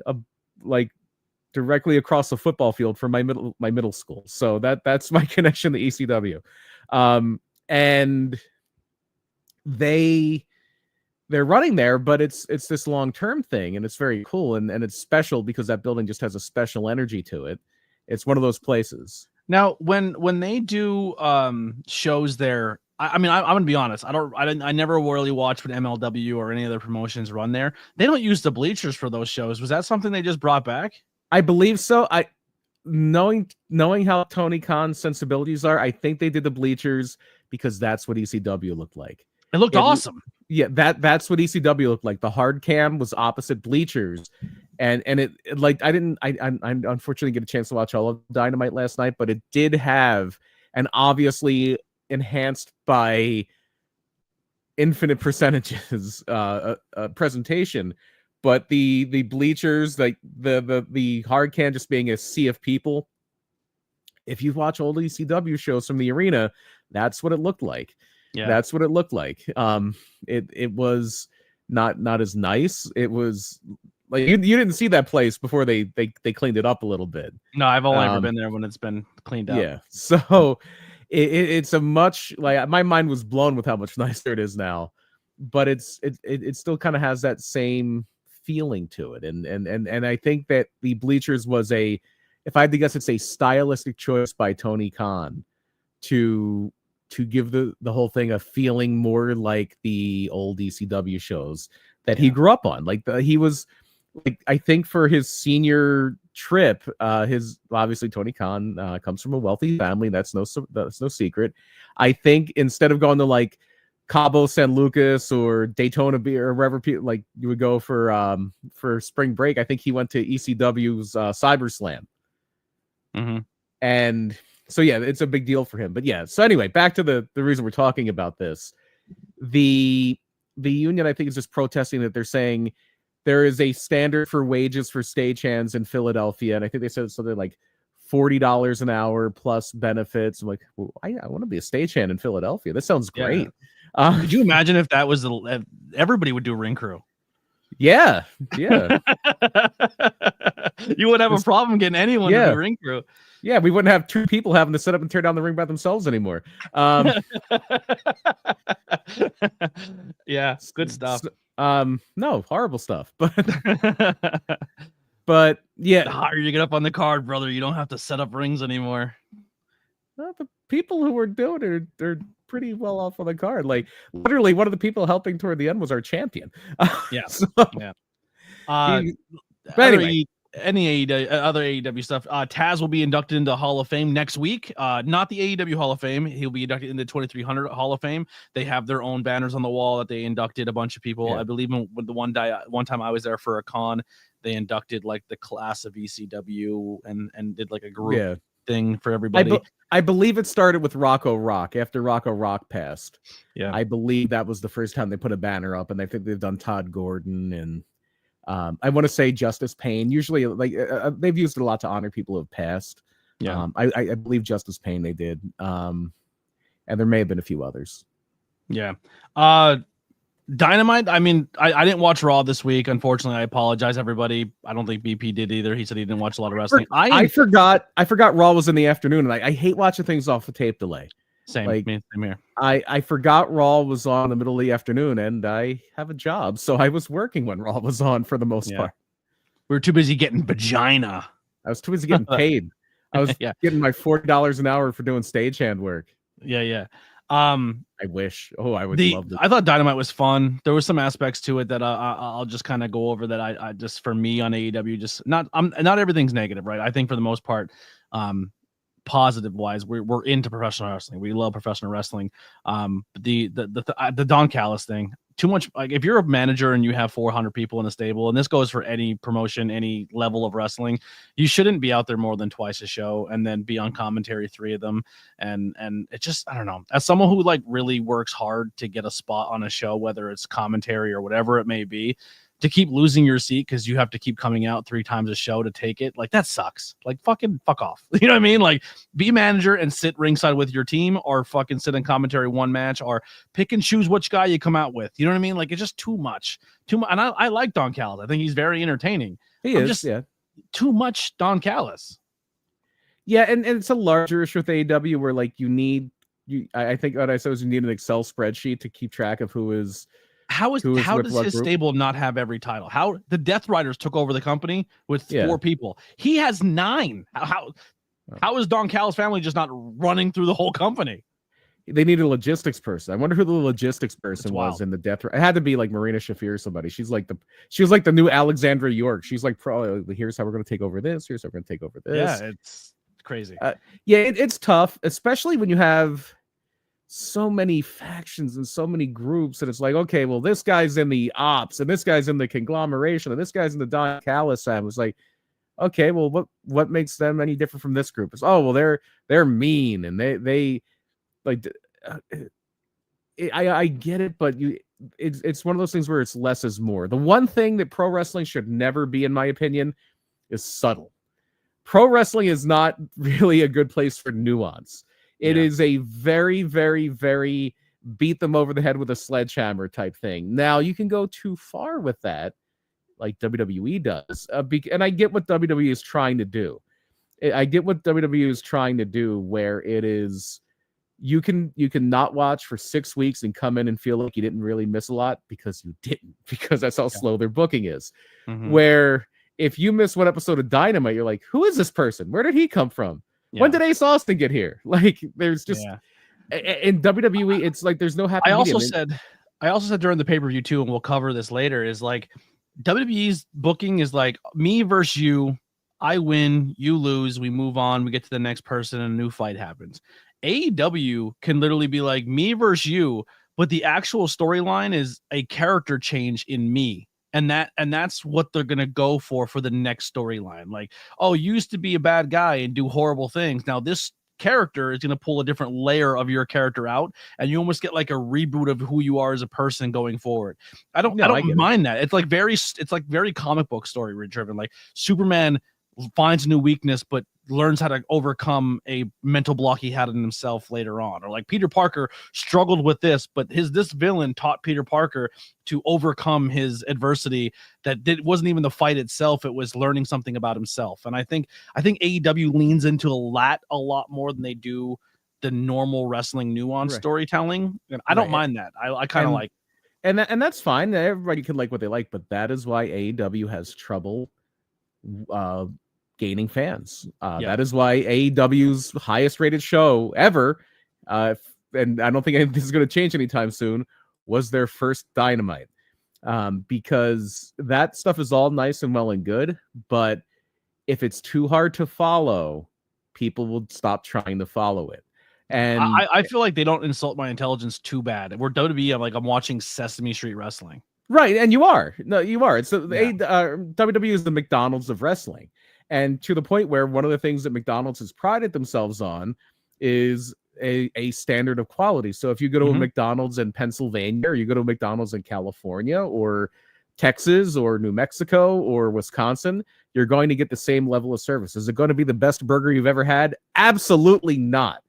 across the football field from my middle school. So that's my connection to ECW. And they're running there, but it's this long-term thing, and it's very cool, and it's special because that building just has a special energy to it. It's one of those places. Now, when they do shows there, I mean, I'm gonna be honest. I never really watched when MLW or any other promotions run there. They don't use the bleachers for those shows. Was that something they just brought back? I believe so. Knowing how Tony Khan's sensibilities are, I think they did the bleachers because that's what ECW looked like. It looked awesome. Yeah, that's what ECW looked like. The hard cam was opposite bleachers, and it like I unfortunately get a chance to watch all of Dynamite last night, but it did have an obviously enhanced by infinite percentages presentation, but the bleachers, like the hard can just being a sea of people. If you watch old ECW shows from the arena, that's what it looked like. Yeah, that's what it looked like. It was not as nice. It was like you didn't see that place before they cleaned it up a little bit. No, I've only ever been there when it's been cleaned up. Yeah, so it's a much, like, my mind was blown with how much nicer it is now, but it still kind of has that same feeling to it, and I think that the bleachers was if I had to guess, it's a stylistic choice by Tony Khan to give the whole thing a feeling more like the old ECW shows that he grew up on. Like he was, like, I think for his senior trip, obviously Tony Khan comes from a wealthy family. That's no secret. I think instead of going to like Cabo San Lucas or Daytona Beach or wherever people like you would go for spring break, I think he went to ECW's Cyber Slam. Mm-hmm. And so yeah, it's a big deal for him. But yeah, so anyway, back to the reason we're talking about this. The union, I think, is just protesting that they're saying there is a standard for wages for stagehands in Philadelphia, and I think they said something like $40 an hour plus benefits. I'm like, well, I want to be a stagehand in Philadelphia. That sounds great. Yeah. Could you imagine if that was everybody would do ring crew? Yeah. You wouldn't have a problem getting anyone to do ring crew. Yeah, we wouldn't have two people having to set up and tear down the ring by themselves anymore. Yeah, good stuff. No, horrible stuff. But yeah, the higher you get up on the card, brother, you don't have to set up rings anymore. The people who were doing it, they're pretty well off on the card. Like literally, one of the people helping toward the end was our champion. Yeah, yeah. But anyway. Any other AEW stuff. Taz will be inducted into Hall of Fame next week. Not the AEW Hall of Fame. He'll be inducted into 2300 Hall of Fame. They have their own banners on the wall that they inducted a bunch of people. Yeah. I believe when the one time I was there for a con, they inducted like the class of ECW and did like a group thing for everybody. I believe it started with Rocco Rock after Rocco Rock passed. Yeah, I believe that was the first time they put a banner up, and I think they've done Todd Gordon and. I want to say Justice Payne. Usually, like they've used it a lot to honor people who have passed. Yeah, I believe Justice Payne they did, and there may have been a few others. Yeah, Dynamite. I mean, I didn't watch Raw this week. Unfortunately, I apologize, everybody. I don't think BP did either. He said he didn't watch a lot of wrestling. I forgot Raw was in the afternoon, and I hate watching things off the tape delay. Same here. I forgot Raw was on in the middle of the afternoon, and I have a job, so I was working when Raw was on for the most part. We were too busy getting vagina. I was too busy getting paid. I was getting my $40 an hour for doing stagehand work. Yeah. I wish. Oh, I would love it. I thought Dynamite was fun. There were some aspects to it that I'll just kind of go over that I just, for me on AEW, just not everything's negative, right? I think for the most part, positive wise, we're into professional wrestling. We love professional wrestling. The Don Callis thing, too much. Like if you're a manager and you have 400 people in a stable, and this goes for any promotion, any level of wrestling, you shouldn't be out there more than twice a show and then be on commentary 3 of them. And it just, I don't know, as someone who like really works hard to get a spot on a show, whether it's commentary or whatever it may be, to keep losing your seat because you have to keep coming out 3 times a show to take it, like that sucks. Like fucking fuck off. You know what I mean? Like be manager and sit ringside with your team, or fucking sit in commentary one match, or pick and choose which guy you come out with. You know what I mean? Like it's just too much. And I like Don Callis. I think he's very entertaining. He is, yeah. Too much Don Callis. Yeah, and it's a larger issue with AEW where like I think what I said was you need an Excel spreadsheet to keep track of who is. How does his stable not have every title? How the Death Riders took over the company with 4 people. He has 9. How is Don Callis' family just not running through the whole company? They needed a logistics person. I wonder who the logistics person was wild. in the death. It had to be like Marina Shafir or somebody. She was like the new Alexandra York. She's like, here's how we're going to take over this. Here's how we're going to take over this. Yeah, it's crazy. It's tough, especially when you have so many factions and so many groups, and it's like, okay, well, this guy's in the ops, and this guy's in the conglomeration, and this guy's in the Don Callis side. It was like, okay, well, what makes them any different from this group? It's, oh, well, they're mean, and they like, I get it, but it's one of those things where it's less is more. The one thing that pro wrestling should never be, in my opinion, is subtle. Pro wrestling is not really a good place for nuance. It is a very, very, very beat them over the head with a sledgehammer type thing. Now, you can go too far with that, like WWE does. And I get what WWE is trying to do. I get what WWE is trying to do, where it is, you can not watch for 6 weeks and come in and feel like you didn't really miss a lot, because you didn't, because that's how slow their booking is. Mm-hmm. Where if you miss one episode of Dynamite, you're like, who is this person? Where did he come from? Yeah. When did Ace Austin get here? Like, there's just in WWE, it's like there's no happy medium. I also said during the pay-per-view too, and we'll cover this later, is like WWE's booking is like me versus you. I win, you lose, we move on, we get to the next person, and a new fight happens. AEW can literally be like me versus you, but the actual storyline is a character change in me. And that's what they're gonna go for the next storyline. Like, oh, you used to be a bad guy and do horrible things. Now this character is gonna pull a different layer of your character out, and you almost get like a reboot of who you are as a person going forward. I don't mind that. It's like very comic book story driven. Like Superman finds a new weakness, but learns how to overcome a mental block he had in himself later on. Or like Peter Parker struggled with this, but this villain taught Peter Parker to overcome his adversity. Wasn't even the fight itself. It was learning something about himself. And I think AEW leans into a lot more than they do the normal wrestling nuance storytelling. And I don't mind that. I kind of like, and that's fine. Everybody can like what they like, but that is why AEW has trouble gaining fans. That is why AEW's highest rated show ever, and I don't think this is going to change anytime soon, was their first Dynamite. Because that stuff is all nice and well and good, but if it's too hard to follow, people will stop trying to follow it. And I feel like they don't insult my intelligence too bad. We're WWE, I'm watching Sesame Street wrestling. Right, and you are. No, you are. It's WWE is the McDonald's of wrestling. And to the point where one of the things that McDonald's has prided themselves on is a standard of quality. So if you go to a McDonald's in Pennsylvania, or you go to a McDonald's in California or Texas or New Mexico or Wisconsin, you're going to get the same level of service. Is it going to be the best burger you've ever had? Absolutely not.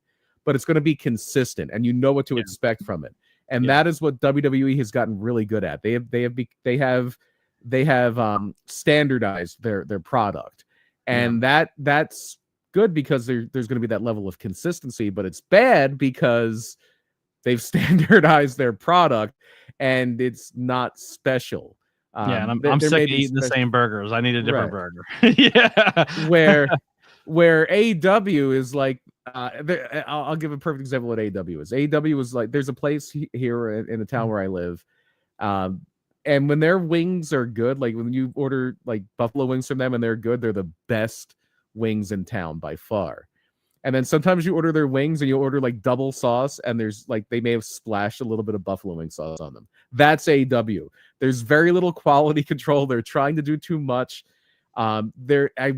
But it's going to be consistent, and you know what to expect from it. And that is what WWE has gotten really good at. They have standardized their product. And that's good because there's going to be that level of consistency, but it's bad because they've standardized their product and it's not special. And I'm sick of eating the same burgers. I need a different burger. Where AEW is like, I'll give a perfect example of what AEW is. AEW is like, there's a place here in the town where I live. And when their wings are good, like when you order like buffalo wings from them and they're good, they're the best wings in town by far. And then sometimes you order their wings and you order like double sauce, and there's like, they may have splashed a little bit of buffalo wing sauce on them. That's AEW. There's very little quality control. They're trying to do too much. I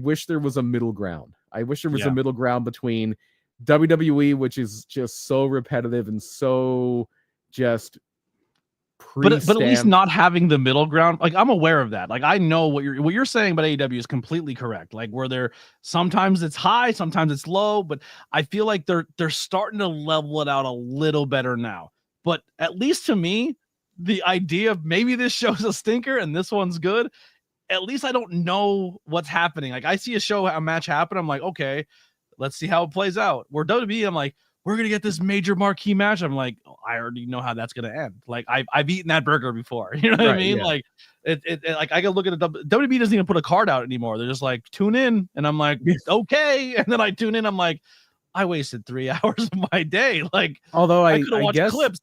wish there was a middle ground. I wish there was a middle ground between WWE, which is just so repetitive and so just but at least not having the middle ground. Like, I'm aware of that. Like, I know what you're saying about AEW is completely correct. Like, where they're sometimes it's high, sometimes it's low, but I feel like they're starting to level it out a little better now. But at least to me, the idea of maybe this show's a stinker and this one's good, at least I don't know what's happening. Like, I see a match happen, I'm like, okay, let's see how it plays out. Where WWE, I'm like, we're gonna get this major marquee match. I'm like, oh, I already know how that's gonna end. Like, I've eaten that burger before. You know what I mean? Yeah. Like, it like, I can look at WWE doesn't even put a card out anymore. They're just like, tune in, and I'm like, okay. And then I tune in. I'm like, I wasted 3 hours of my day. Like, Although I could have I watched guess clips.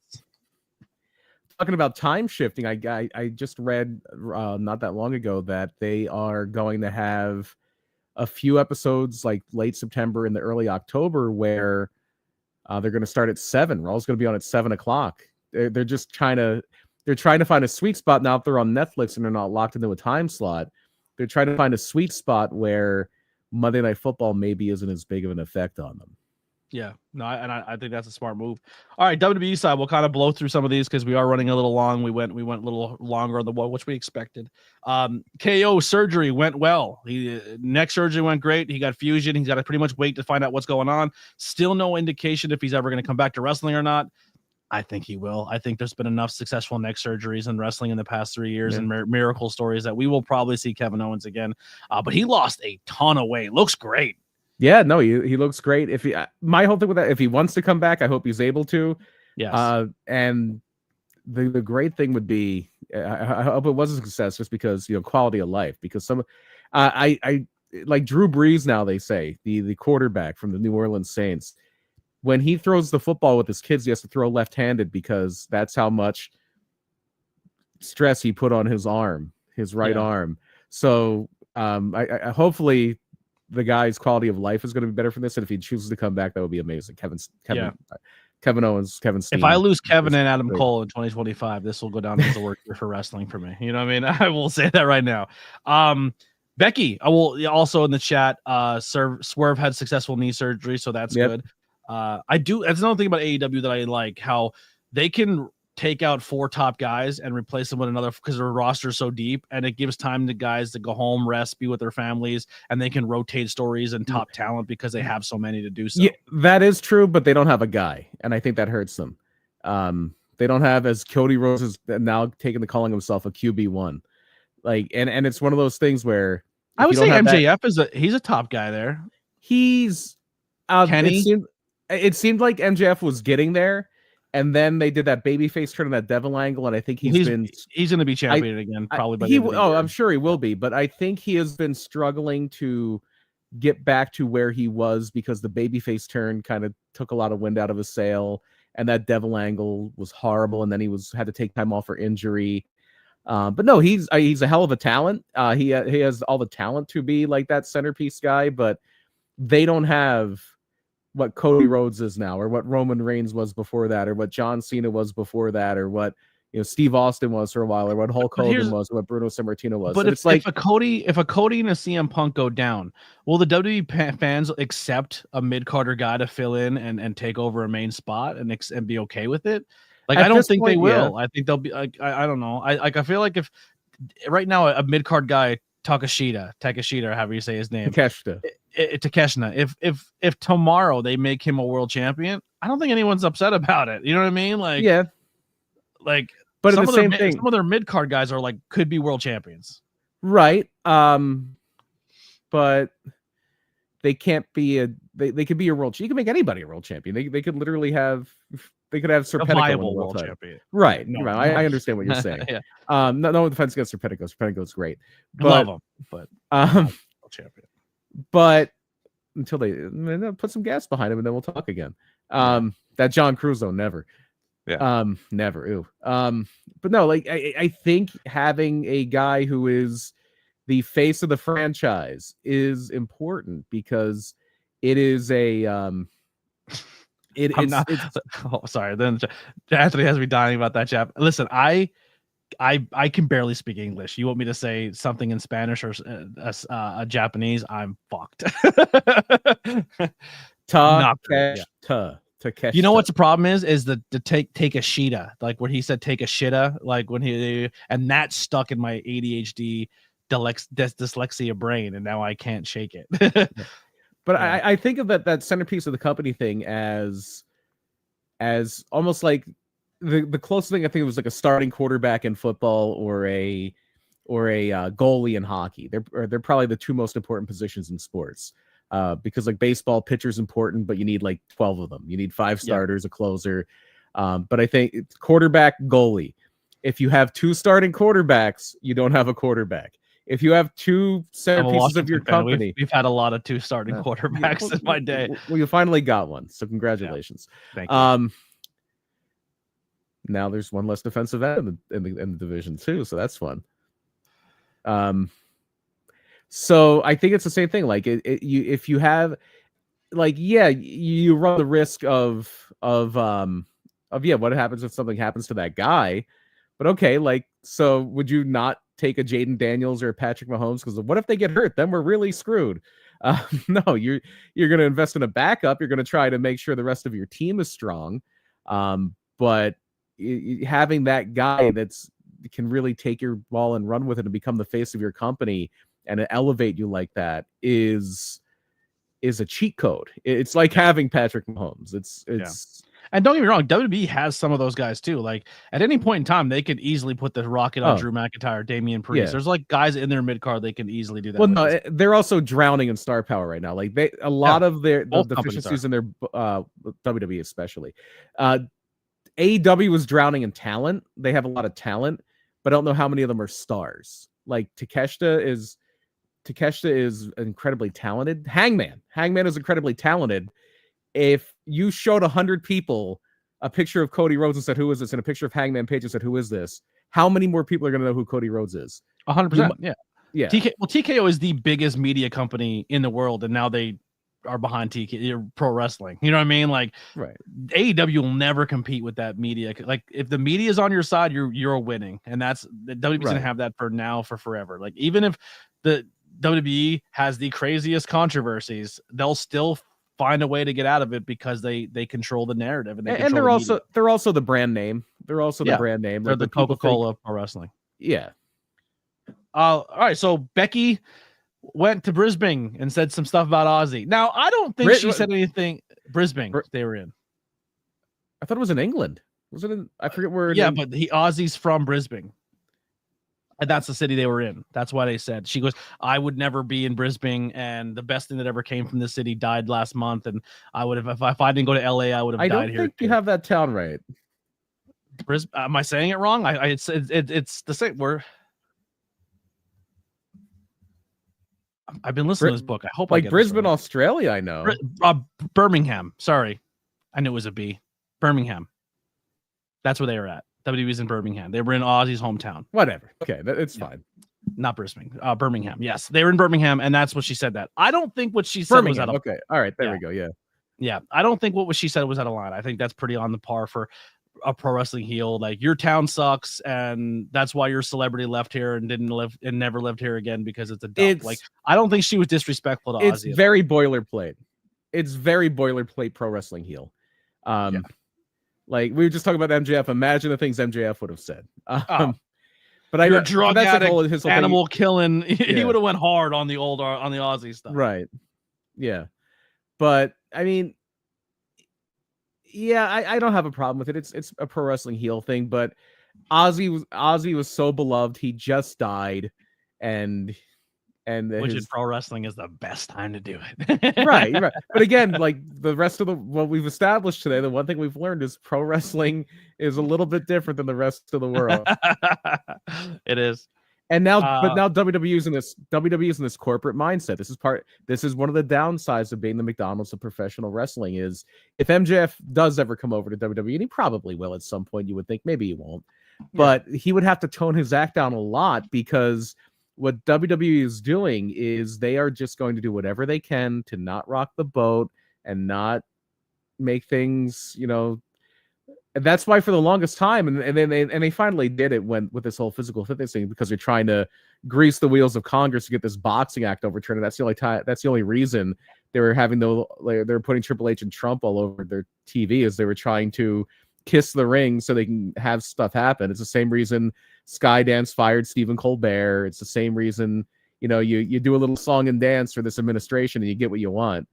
talking about time shifting, I just read not that long ago that they are going to have a few episodes like late September and the early October where they're going to start at 7. Raw's going to be on at 7:00. They're just trying to find a sweet spot now. If they're on Netflix and they're not locked into a time slot, they're trying to find a sweet spot where Monday Night Football maybe isn't as big of an effect on them. Yeah, no, I think that's a smart move. All right, WWE side, we'll kind of blow through some of these because we are running a little long. We went a little longer on the one, which we expected. KO surgery went well. Neck surgery went great. He got fusion. He's got to pretty much wait to find out what's going on. Still no indication if he's ever going to come back to wrestling or not. I think he will. I think there's been enough successful neck surgeries in wrestling in the past 3 years and miracle stories that we will probably see Kevin Owens again. But he lost a ton of weight. Looks great. Yeah, no, he looks great. If my whole thing with that, if he wants to come back, I hope he's able to. Yes. And the great thing would be, I hope it was a success, just because quality of life. Because I like Drew Brees now. They say the quarterback from the New Orleans Saints, when he throws the football with his kids, he has to throw left-handed because that's how much stress he put on his arm, his right arm. So I hopefully the guy's quality of life is going to be better from this, and if he chooses to come back, that would be amazing. Kevin Owens, Kevin Steen. If I lose Kevin and Adam Cole in 2025, this will go down as a work year for wrestling for me. You know what I mean? I will say that right now. Becky, I will also in the chat. Swerve had successful knee surgery, so that's good. That's another thing about AEW that I like, how they can take out 4 top guys and replace them with another because their roster is so deep, and it gives time to guys to go home, rest, be with their families, and they can rotate stories and top talent because they have so many to do so. Yeah, that is true, but they don't have a guy, and I think that hurts them. They don't have, as Cody Rhodes is now taking the calling himself, a QB1. Like, and it's one of those things where I would say MJF he's a top guy there. He's Kenny. It seemed like MJF was getting there, and then they did that babyface turn on that devil angle, and I think he's going to be champion again, probably. I'm sure he will be, but I think he has been struggling to get back to where he was because the babyface turn kind of took a lot of wind out of his sail, and that devil angle was horrible, and then he had to take time off for injury. But no, he's a hell of a talent. He has all the talent to be like that centerpiece guy, but they don't have what Cody Rhodes is now, or what Roman Reigns was before that, or what John Cena was before that, or what Steve Austin was for a while, or what Hulk Hogan was, or what Bruno Sammartino was. But if a Cody and a CM Punk go down, will the WWE fans accept a mid-carder guy to fill in and take over a main spot and be okay with it? Like, I don't think they will. I think they'll be like, I don't know. I feel like if right now a mid-card guy, Takeshita, or however you say his name, Takeshita. If tomorrow they make him a world champion, I don't think anyone's upset about it. You know what I mean? Like, yeah, like, but some the same thing, some of their mid card guys are could be world champions, right? But they can't be they could be a world. You can make anybody a world champion. They could literally have. They could have Serpentico world champion. Right. No, right. I understand what you're saying. No offense against Serpentico. Serpentico's great. But, love him, but world champion. But until they put some gas behind him, and then we'll talk again. That John Cruz, though, never. Yeah. Never. Ew. But no, like I think having a guy who is the face of the franchise is important because it is a sorry. Then Anthony has me dying about that, Jap. Listen, I can barely speak English. You want me to say something in Spanish or Japanese? I'm fucked. You know what's the problem is the take a shita, like when he said take a shita, like when and that stuck in my ADHD dyslexia brain, and now I can't shake it. But I think of that centerpiece of the company thing as almost like the closest thing I think it was like a starting quarterback in football or a goalie in hockey. They're probably the 2 most important positions in sports. Because like baseball, pitcher's important, but you need like 12 of them. You need 5 starters, a closer. But I think quarterback, goalie. If you have 2 starting quarterbacks, you don't have a quarterback. if you have two I'm a centerpieces of your Washington fan. company, We've had a lot of 2 starting quarterbacks in my day. well, you finally got one, so congratulations. Thank you. Now there's one less defensive end in the division too, so that's fun. So I think it's the same thing. Like if you have, like, yeah, you run the risk of what happens if something happens to that guy, but okay, like, so would you not take a Jaden Daniels or a Patrick Mahomes? Because what if they get hurt? Then we're really screwed. No, you're going to invest in a backup. You're going to try to make sure the rest of your team is strong. But having that guy can really take your ball and run with it and become the face of your company and elevate you like that is a cheat code. It's like having Patrick Mahomes. It's And don't get me wrong, WWE has some of those guys too. Like at any point in time, they could easily put the rocket on Drew McIntyre, Damian Priest. Yeah. There's like guys in their mid card they can easily do that. Well, no, they're also drowning in star power right now. Like a lot of their deficiencies in their WWE especially. AEW was drowning in talent. They have a lot of talent, but I don't know how many of them are stars. Like Takeshita is incredibly talented. Hangman is incredibly talented. If you showed 100 people a picture of Cody Rhodes and said, "Who is this?" and a picture of Hangman Page and said, "Who is this?" how many more people are going to know who Cody Rhodes is? 100%. Yeah. TKO is the biggest media company in the world, and now they are behind pro wrestling. You know what I mean? Like, right. AEW will never compete with that media. Like, if the media is on your side, you're winning, and that's the WWE's gonna have that for forever. Like, even if the WWE has the craziest controversies, they'll still find a way to get out of it because they control the narrative and they're also the brand name. They're also the brand name. They're the Coca-Cola of pro wrestling. Yeah. All right. So Becky went to Brisbane and said some stuff about Aussie. Now I don't think she said anything. Brisbane they were in. I thought it was in England. Was it in? I forget where. Yeah, but Aussie's from Brisbane. And that's the city they were in. That's why they said. She goes, I would never be in Brisbane, and the best thing that ever came from this city died last month, and I would have, if I didn't go to LA, I would have died here. I don't think you have that town right. Brisbane? Am I saying it wrong? It's the same. I've been listening to this book. I hope I get Brisbane, Australia. I know. Birmingham. Sorry, I knew it was a B. Birmingham. That's where they were at. WWE's in Birmingham. They were in Aussie's hometown. Whatever. Okay, it's fine. Not Brisbane. Birmingham. Yes, they were in Birmingham, and that's what she said. That I don't think what she said was out of. Okay. All right. There we go. Yeah. I don't think what she said was out of line. I think that's pretty on the par for a pro wrestling heel. Like, your town sucks, and that's why your celebrity left here and never lived here again because it's a dump. Like, I don't think she was disrespectful to Aussie. It's very boilerplate. It's very boilerplate pro wrestling heel. Like, we were just talking about MJF. Imagine the things MJF would have said. But you're a drug addict, his animal killing. He would have went hard on the Aussie stuff. Right. Yeah. But I mean, yeah, I don't have a problem with it. It's a pro wrestling heel thing, but Ozzy was so beloved. He just died, and which in pro wrestling is the best time to do it. right. But again, like the rest of what we've established today, the one thing we've learned is pro wrestling is a little bit different than the rest of the world. It is. And now, but now WWE's in this corporate mindset. This is one of the downsides of being the McDonald's of professional wrestling is if MJF does ever come over to WWE, and he probably will at some point, you would think, maybe he won't, but he would have to tone his act down a lot because what WWE is doing is they are just going to do whatever they can to not rock the boat and not make things, and that's why for the longest time, and then they finally did it with this whole physical fitness thing because they're trying to grease the wheels of Congress to get this boxing act overturned. And that's the only reason they were they're putting Triple H and Trump all over their TV is they were trying to kiss the ring so they can have stuff happen. It's the same reason Skydance fired Stephen Colbert. It's the same reason, you do a little song and dance for this administration and you get what you want.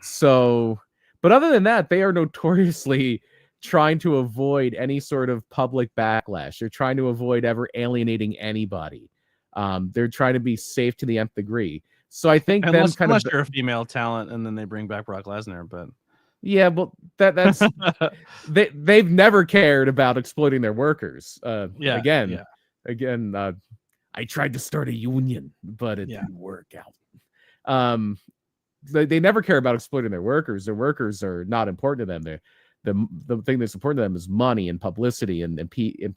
So, but other than that, they are notoriously trying to avoid any sort of public backlash. They're trying to avoid ever alienating anybody. They're trying to be safe to the nth degree. So I think unless you're a female talent and then they bring back Brock Lesnar, but yeah, but that's they've never cared about exploiting their workers. Again, I tried to start a union, but it Yeah. didn't work out. They never care about exploiting their workers. Their workers are not important to them. The thing that's important to them is money and publicity and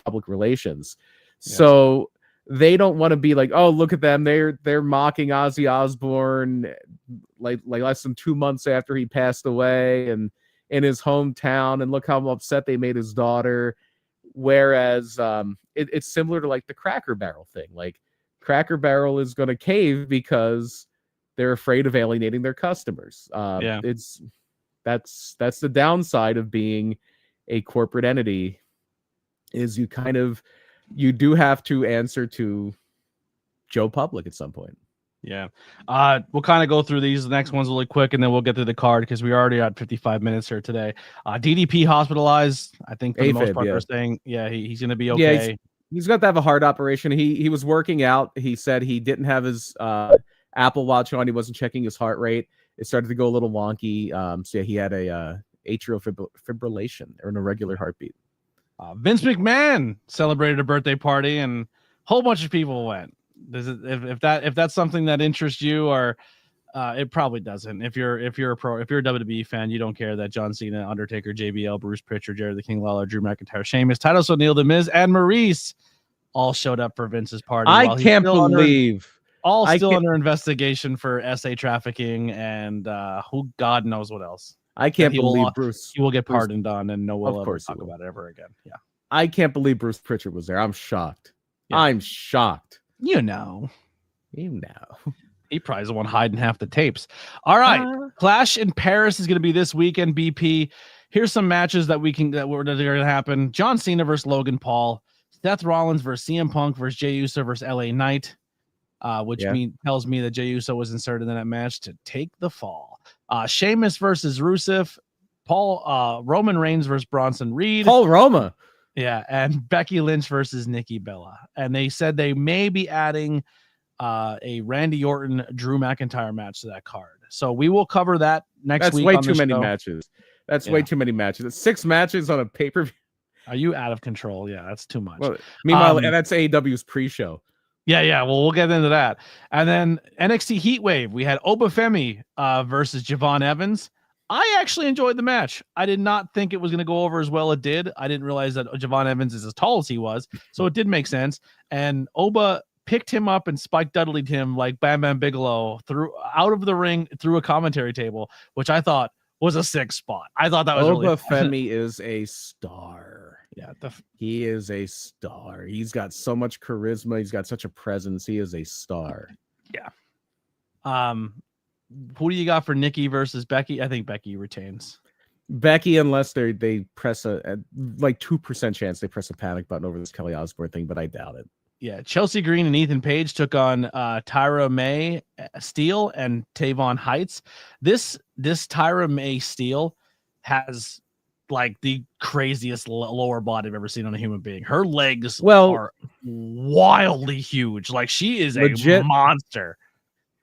public relations. Yes. So they don't want to be like, oh, look at them. They're mocking Ozzy Osbourne like less than 2 months after he passed away and in his hometown, and look how upset they made his daughter. Whereas it's similar to like the Cracker Barrel thing. Like Cracker Barrel is going to cave because they're afraid of alienating their customers. Yeah. That's the downside of being a corporate entity, is you do have to answer to Joe Public at some point. Yeah. We'll kind of go through these the next ones really quick, and then we'll get through the card because we already at 55 minutes here today. DDP hospitalized. I think for the most part, they're saying, he's going to be okay. Yeah, he's got to have a heart operation. He was working out. He said he didn't have his Apple Watch on. He wasn't checking his heart rate. It started to go a little wonky. So yeah, he had a atrial fibrillation or an irregular heartbeat. Vince McMahon celebrated a birthday party, and a whole bunch of people went. If that's something that interests you, or it probably doesn't. If you're a WWE fan, you don't care that John Cena, Undertaker, JBL, Bruce Pritchard, Jared the King Lawler, Drew McIntyre, Sheamus, Titus O'Neil, The Miz, and Maurice all showed up for Vince's party. I can't believe still under investigation for SA trafficking and who God knows what else. I can't believe Bruce. He will get pardoned on, and no one will ever talk will. about it ever again. Yeah, I can't believe Bruce Pritchard was there. I'm shocked. Yeah. I'm shocked. You know. He probably is the one hiding half the tapes. All right, Clash in Paris is going to be this weekend. BP. Here's some matches that are going to happen. John Cena versus Logan Paul. Seth Rollins versus CM Punk versus Jey Uso versus LA Knight. Which tells me that Jey Uso was inserted in that match to take the fall. Sheamus versus Rusev. Roman Reigns versus Bronson Reed. Paul Roma. Yeah, and Becky Lynch versus Nikki Bella. And they said they may be adding a Randy Orton Drew McIntyre match to that card. So we will cover that next week. That's way too many matches. That's way too many matches. It's 6 matches on a pay-per-view. Are you out of control? Yeah, that's too much. Well, meanwhile, and that's AEW's pre-show. Yeah. Well, we'll get into that. And then NXT Heatwave, we had Obafemi versus Javon Evans. I actually enjoyed the match. I did not think it was going to go over as well as it did. I didn't realize that Javon Evans is as tall as he was, so it did make sense. And Oba picked him up and Spike Dudley'd him like Bam Bam Bigelow out of the ring through a commentary table, which I thought was a sick spot. I thought that was Obafemi is a star. Yeah, he is a star. He's got so much charisma. He's got such a presence. He is a star. Yeah. Who do you got for Nikki versus Becky? I think Becky retains. Becky, unless they press a like 2% chance they press a panic button over this Kelly Osbourne thing, but I doubt it. Yeah, Chelsea Green and Ethan Page took on Tyra May Steele and Tavon Heights. This Tyra May Steele has like the craziest lower body I've ever seen on a human being. Her legs are wildly huge. Like she is a monster.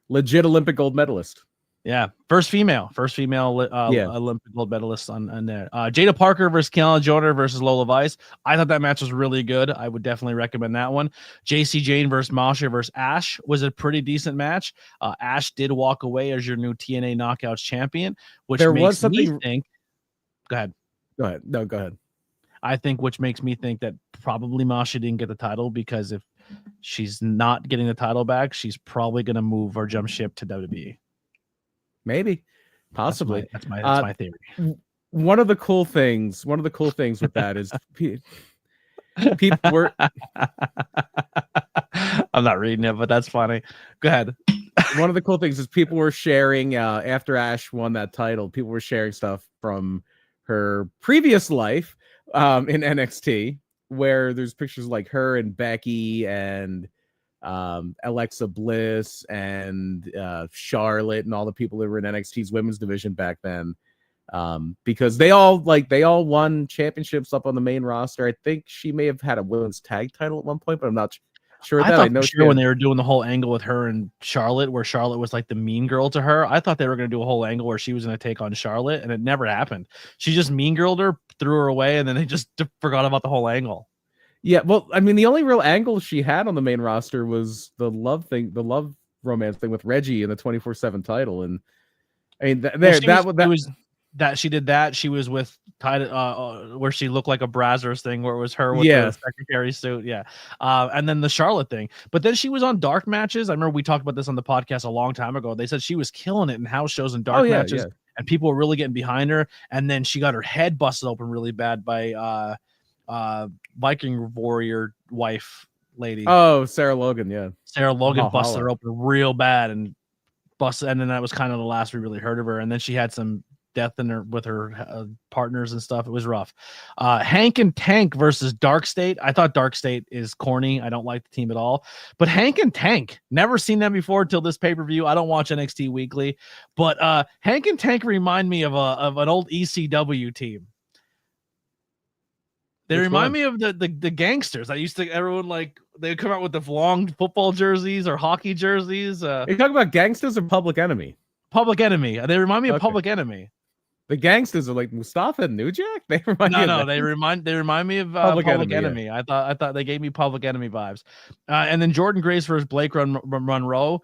Legit Olympic gold medalist. Yeah, first female Olympic gold medalist on there. Jada Parker versus Kiana Joyner versus Lola Vice. I thought that match was really good. I would definitely recommend that one. JC Jane versus Masha versus Ash was a pretty decent match. Ash did walk away as your new TNA Knockouts champion, which makes me think. Go ahead. No, go ahead. I think which makes me think that probably Masha didn't get the title because if she's not getting the title back, she's probably going to move or jump ship to WWE. Maybe, possibly. That's my theory. One of the cool things with that is people were. I'm not reading it, but that's funny. Go ahead. One of the cool things is people were sharing after Ash won that title. People were sharing stuff from her previous life in NXT, where there's pictures like her and Becky and Alexa Bliss and Charlotte and all the people that were in NXT's women's division back then, because they all won championships up on the main roster. I think she may have had a women's tag title at one point, but I'm not sure. I know when they were doing the whole angle with her and Charlotte, where Charlotte was like the mean girl to her. I thought they were going to do a whole angle where she was going to take on Charlotte, and it never happened. She just mean girled her, threw her away, and then they just forgot about the whole angle. Yeah, well, I mean, the only real angle she had on the main roster was the love romance thing with Reggie in the 24/7 title, and I mean, Well, she did that. She was with where she looked like a Brazzers thing, where it was her with yeah, the secretary suit, yeah. And then the Charlotte thing, but then she was on dark matches. I remember we talked about this on the podcast a long time ago. They said she was killing it in house shows and dark matches, and people were really getting behind her. And then she got her head busted open really bad by Viking Warrior wife lady. Oh, Sarah Logan, yeah. Sarah Logan busted her open real bad and busted, and then that was kind of the last we really heard of her. And then she had some death in her with her partners and stuff. It was rough. Hank and Tank versus Dark State. I thought Dark State is corny. I don't like the team at all. But Hank and Tank, never seen them before until this pay-per-view. I don't watch NXT weekly, but Hank and Tank remind me of an old ECW team. They remind me of the gangsters. I used to, everyone like, they would come out with the long football jerseys or hockey jerseys. Are you talking about Gangsters or Public Enemy? Public Enemy. They remind me of Public Enemy. The Gangsters are like Mustafa and New Jack. They remind me of Public Enemy. Yeah. I thought they gave me Public Enemy vibes. And then Jordan Grace versus Blake Monroe.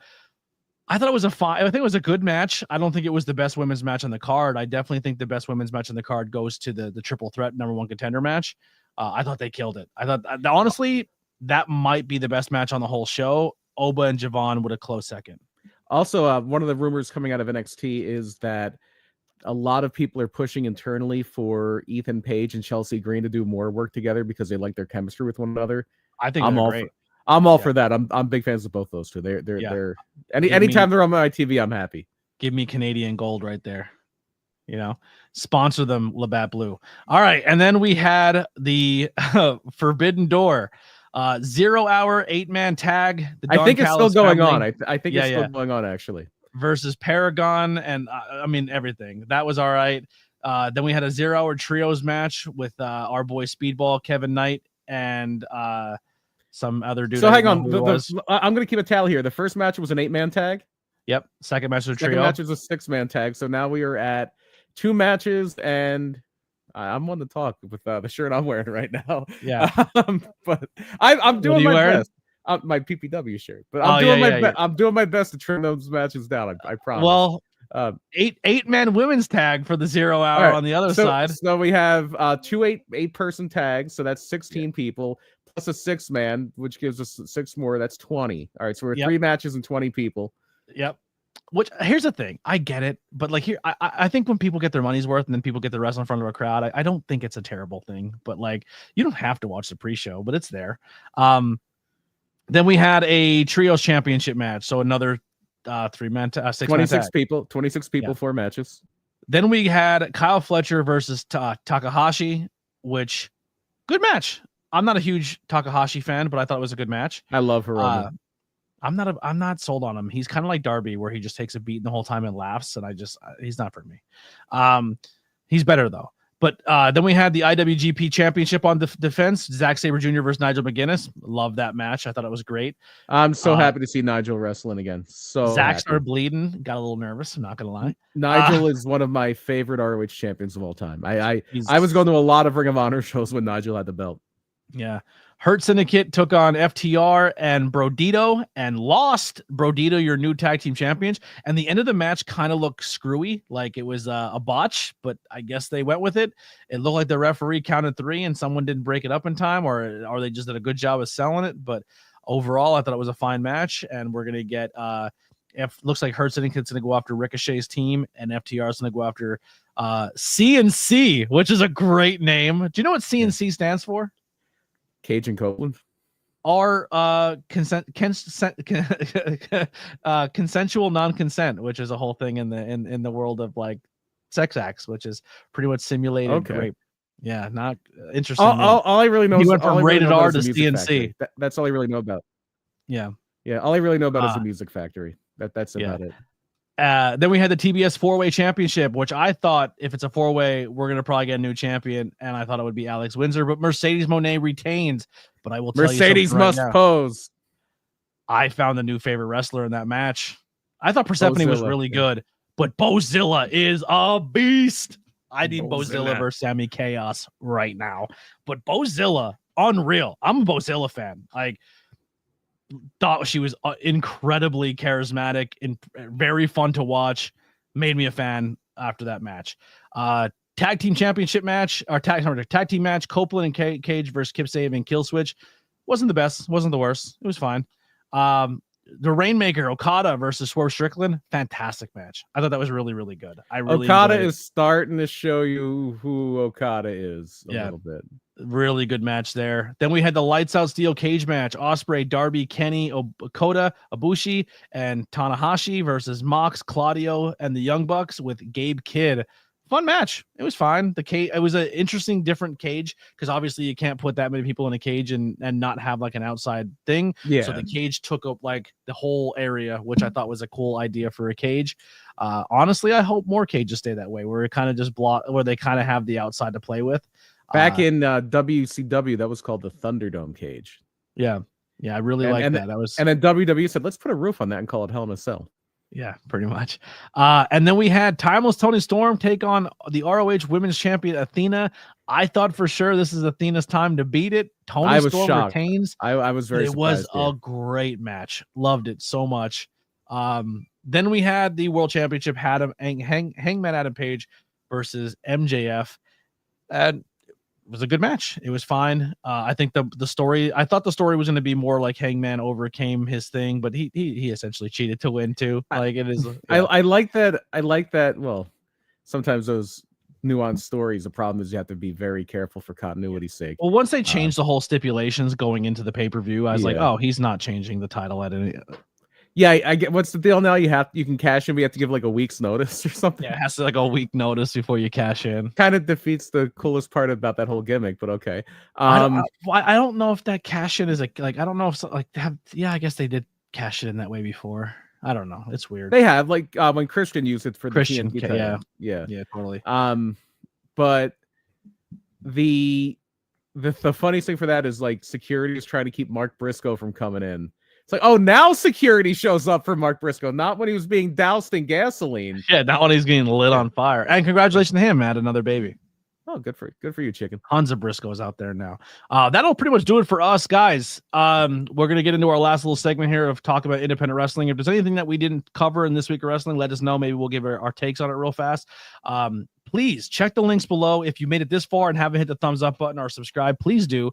I thought it was I think it was a good match. I don't think it was the best women's match on the card. I definitely think the best women's match on the card goes to the triple threat #1 contender match. I thought they killed it. I thought, honestly, that might be the best match on the whole show. Oba and Javon would have close second. Also, one of the rumors coming out of NXT is that a lot of people are pushing internally for Ethan Page and Chelsea Green to do more work together because they like their chemistry with one another. I think I'm all great. I'm all for that. I'm big fans of both those two. They're anytime they're on my TV, I'm happy. Give me Canadian gold right there. You know, sponsor them, Labatt Blue. All right, and then we had the Forbidden Door, 0 hour 8-man tag. I think it's still going on. I think it's still going on actually. Versus Paragon, and I mean everything. That was all right. Then we had a 0 hour trios match with our boy Speedball, Kevin Knight, and some other dude. So hang on, I'm going to keep a tally here. The first match was an 8-man tag. Yep. Second match was a trio. Second match was a 6-man tag. So now we are at 2 matches, and I'm one to talk with the shirt I'm wearing right now. Yeah. But I'm doing my best. My PPW shirt, but I'm doing my best to trim those matches down. I promise. Well, 8-man women's tag for the 0 hour on the other side. So we have 2 8-person tags. So that's 16 people plus a 6-man, which gives us 6 more. That's 20. All right. So we're 3 matches and 20 people. Yep. Which, here's the thing, I get it, but like here, I think when people get their money's worth and then people get the wrestle in front of a crowd, I don't think it's a terrible thing. But like, you don't have to watch the pre-show, but it's there. Then we had a trios championship match, so another 3-man, 26 people, 4 matches. Then we had Kyle Fletcher versus Takahashi, which good match. I'm not a huge Takahashi fan, but I thought it was a good match. I love her. I'm not sold on him. He's kind of like Darby, where he just takes a beating the whole time and laughs, and he's not for me. He's better though. But then we had the IWGP Championship on defense. Zack Sabre Jr. versus Nigel McGuinness. Love that match. I thought it was great. I'm so happy to see Nigel wrestling again. So Zack started bleeding. Got a little nervous. I'm not gonna lie. Nigel is one of my favorite ROH champions of all time. I was going to a lot of Ring of Honor shows when Nigel had the belt. Yeah. Hurt Syndicate took on FTR and Brodito and lost. Brodito, your new tag team champions. And the end of the match kind of looked screwy, like it was a botch, but I guess they went with it. It looked like the referee counted 3 and someone didn't break it up in time, or they just did a good job of selling it. But overall, I thought it was a fine match, and we're going to get looks like Hurt Syndicate's going to go after Ricochet's team, and FTR is going to go after CNC, which is a great name. Do you know what CNC stands for? Cage and Copeland. Our consensual non-consent, which is a whole thing in the world of like sex acts, which is pretty much simulated rape. Yeah, not interesting. All I really know he went from rated R to CNC. That's all I really know about. Yeah. All I really know about is the Music Factory. That's about it. Then we had the TBS 4-way championship, which I thought if it's a 4-way, we're going to probably get a new champion. And I thought it would be Alex Windsor, but Mercedes Moné retains. But I will tell Mercedes you must pose. I found a new favorite wrestler in that match. I thought Persephone was really good, but Bozilla is a beast. I need Bozilla versus Sammy Chaos right now. But Bozilla, unreal. I'm a Bozilla fan. Like, thought she was incredibly charismatic and very fun to watch. Made me a fan after that match. Tag team championship match, or tag team match, Copeland and Cage versus Kip Save and Killswitch. Wasn't the best, wasn't the worst. It was fine. The Rainmaker, Okada versus Swerve Strickland, fantastic match. I thought that was really, really good. I really Okada is starting to show you who Okada is a little bit. Really good match there. Then we had the lights out steel cage match: Ospreay, Darby, Kenny, Okada, Ibushi, and Tanahashi versus Mox, Claudio, and the Young Bucks with Gabe Kidd. Fun match. It was fine. It was an interesting, different cage, because obviously you can't put that many people in a cage and not have like an outside thing. Yeah. So the cage took up like the whole area, which I thought was a cool idea for a cage. Honestly, I hope more cages stay that way, where it kind of just where they kind of have the outside to play with. Back in WCW, that was called the Thunderdome cage. Yeah, I really like that. That was, and then WWE said, let's put a roof on that and call it Hell in a Cell. Yeah, pretty much. And then we had Timeless Tony Storm take on the ROH Women's Champion Athena. I thought for sure this is Athena's time to beat it. Tony Storm retains. I was very surprised. It was a great match. Loved it so much. Then we had the World Championship, Hangman Adam Page versus MJF. And it was a good match. It was fine. I think the story, I thought the story was going to be more like Hangman overcame his thing, but he essentially cheated to win too. Like, it is. Yeah. I like that. I like that. Well, sometimes those nuanced stories, the problem is you have to be very careful for continuity's sake. Well, once they changed the whole stipulations going into the pay-per-view, I was like, oh, he's not changing the title at any. Yeah, I get. What's the deal now? You can cash in, but you have to give like a week's notice or something. Yeah, it has to like a week notice before you cash in. Kind of defeats the coolest part about that whole gimmick, but okay. I don't know if that cash in is like I don't know if I guess they did cash it in that way before. I don't know. It's weird. They have, like, when Christian used it for the Christian, TNT title. Yeah, totally. But the funniest thing for that is, like, security is trying to keep Mark Briscoe from coming in. It's like, oh, now security shows up for Mark Briscoe, not when he was being doused in gasoline. Yeah, not when he's getting lit on fire. And congratulations to him, man, another baby. Oh, good for you, chicken. Tons of Briscoes out there now. That'll pretty much do it for us, guys. We're gonna get into our last little segment here of talk about independent wrestling. If there's anything that we didn't cover in this week of wrestling, let us know. Maybe we'll give our takes on it real fast. Please check the links below. If you made it this far and haven't hit the thumbs up button or subscribe, please do.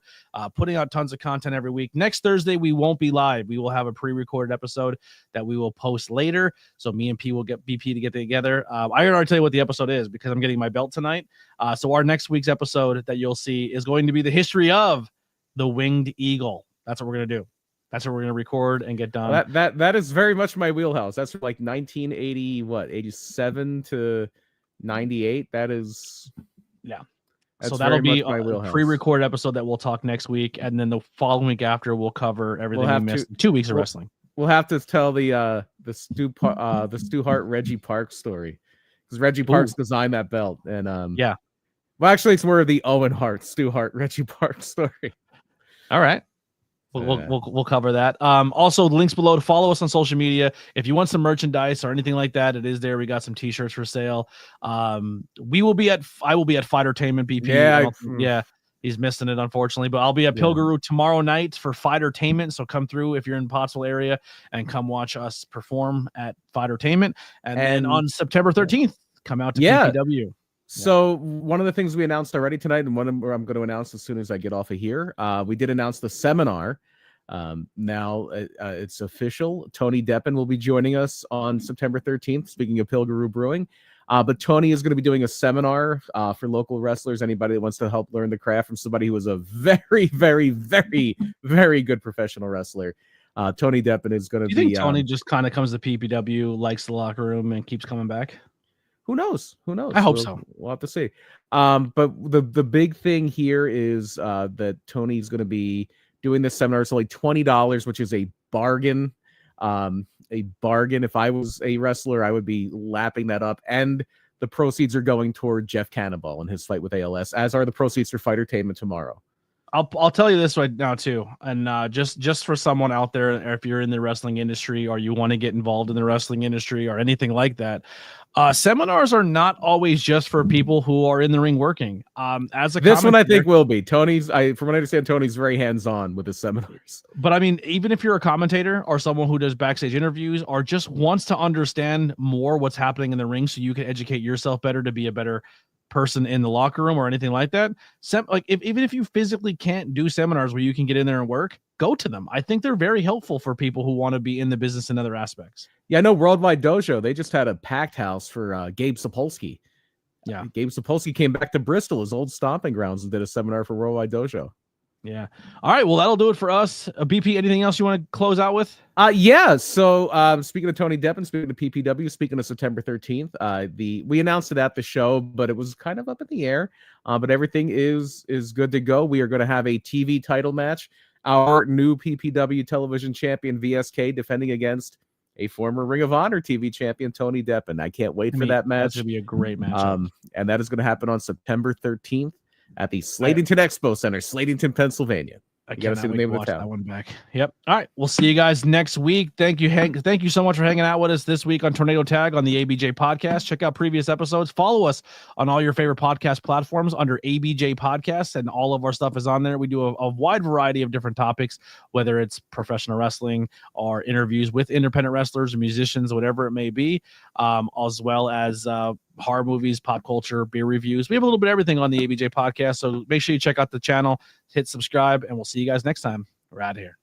Putting out tons of content every week. Next Thursday, we won't be live. We will have a pre-recorded episode that we will post later. So me and P will get BP to get together. I can already tell you what the episode is because I'm getting my belt tonight. So our next week's episode that you'll see is going to be the history of the Winged Eagle. That's what we're going to do. That's what we're going to record and get done. That is very much my wheelhouse. That's like 87 to 98. That is, yeah. So that'll be a pre-recorded episort that we'll talk next week, and then the following week after we'll cover everything we missed. 2 weeks of wrestling. We'll have to tell the Stu Hart Reggie Parks story, because Reggie Parks designed that belt, and yeah. Well, actually, it's more of the Owen Hart, Stu Hart, Reggie Parks story. All right. We'll cover that. Also, the links below to follow us on social media. If you want some merchandise or anything like that, it is there. We got some t-shirts for sale. I will be at Fightertainment BP. Yeah, he's missing it, unfortunately, but I'll be at Pilguru tomorrow night for Fightertainment. So come through if you're in the Pottsville area and come watch us perform at Fightertainment. And then on September 13th, come out to PPW. So one of the things we announced already tonight, and one I'm going to announce as soon as I get off of here, we did announce the seminar. Now it's official. Tony Deppen will be joining us on September 13th, speaking of Pilguru Brewing. But Tony is going to be doing a seminar for local wrestlers, anybody that wants to help learn the craft from somebody who was a very, very, very, very good professional wrestler. Tony Deppen is going to be... Do you think Tony just kind of comes to PPW, likes the locker room, and keeps coming back? Who knows? I hope so. We'll have to see. But the big thing here is that Tony's going to be doing this seminar. It's only $20, which is a bargain. If I was a wrestler, I would be lapping that up. And the proceeds are going toward Jeff Cannonball and his fight with ALS, as are the proceeds for Fightertainment tomorrow. I'll tell you this right now too, and just for someone out there, if you're in the wrestling industry or you want to get involved in the wrestling industry or anything like that, seminars are not always just for people who are in the ring working. As a This one I think will be. Tony's, from what I understand, Tony's very hands-on with his seminars. But I mean, even if you're a commentator or someone who does backstage interviews or just wants to understand more what's happening in the ring so you can educate yourself better to be a better person in the locker room or anything like that, even if you physically can't do seminars where you can get in there and work, go to them. I think they're very helpful for people who want to be in the business in other aspects. Yeah, I know Worldwide Dojo, they just had a packed house for Gabe Sapolsky. Yeah, Gabe Sapolsky came back to Bristol, his old stomping grounds, and did a seminar for Worldwide Dojo. Yeah. All right. Well, that'll do it for us. BP, anything else you want to close out with? Yeah. So speaking of Tony Deppen, speaking of PPW, speaking of September 13th, we announced it at the show, but it was kind of up in the air. But everything is good to go. We are going to have a TV title match. Our new PPW television champion VSK defending against a former Ring of Honor TV champion, Tony Deppen. I can't wait for that match. That should be a great match. And that is going to happen on September 13th at the Slatington Expo Center, Slatington, Pennsylvania. I got to see the name of the town. That one back. Yep. All right. We'll see you guys next week. Thank you, Hank. Thank you so much for hanging out with us this week on Tornado Tag on the ABJ podcast. Check out previous episodes. Follow us on all your favorite podcast platforms under ABJ Podcasts, and all of our stuff is on there. We do a wide variety of different topics, whether it's professional wrestling or interviews with independent wrestlers or musicians, whatever it may be, as well as horror movies, pop culture, beer reviews. We have a little bit of everything on the ABJ podcast. So make sure you check out the channel, hit subscribe, and we'll see you guys next time. We're out of here.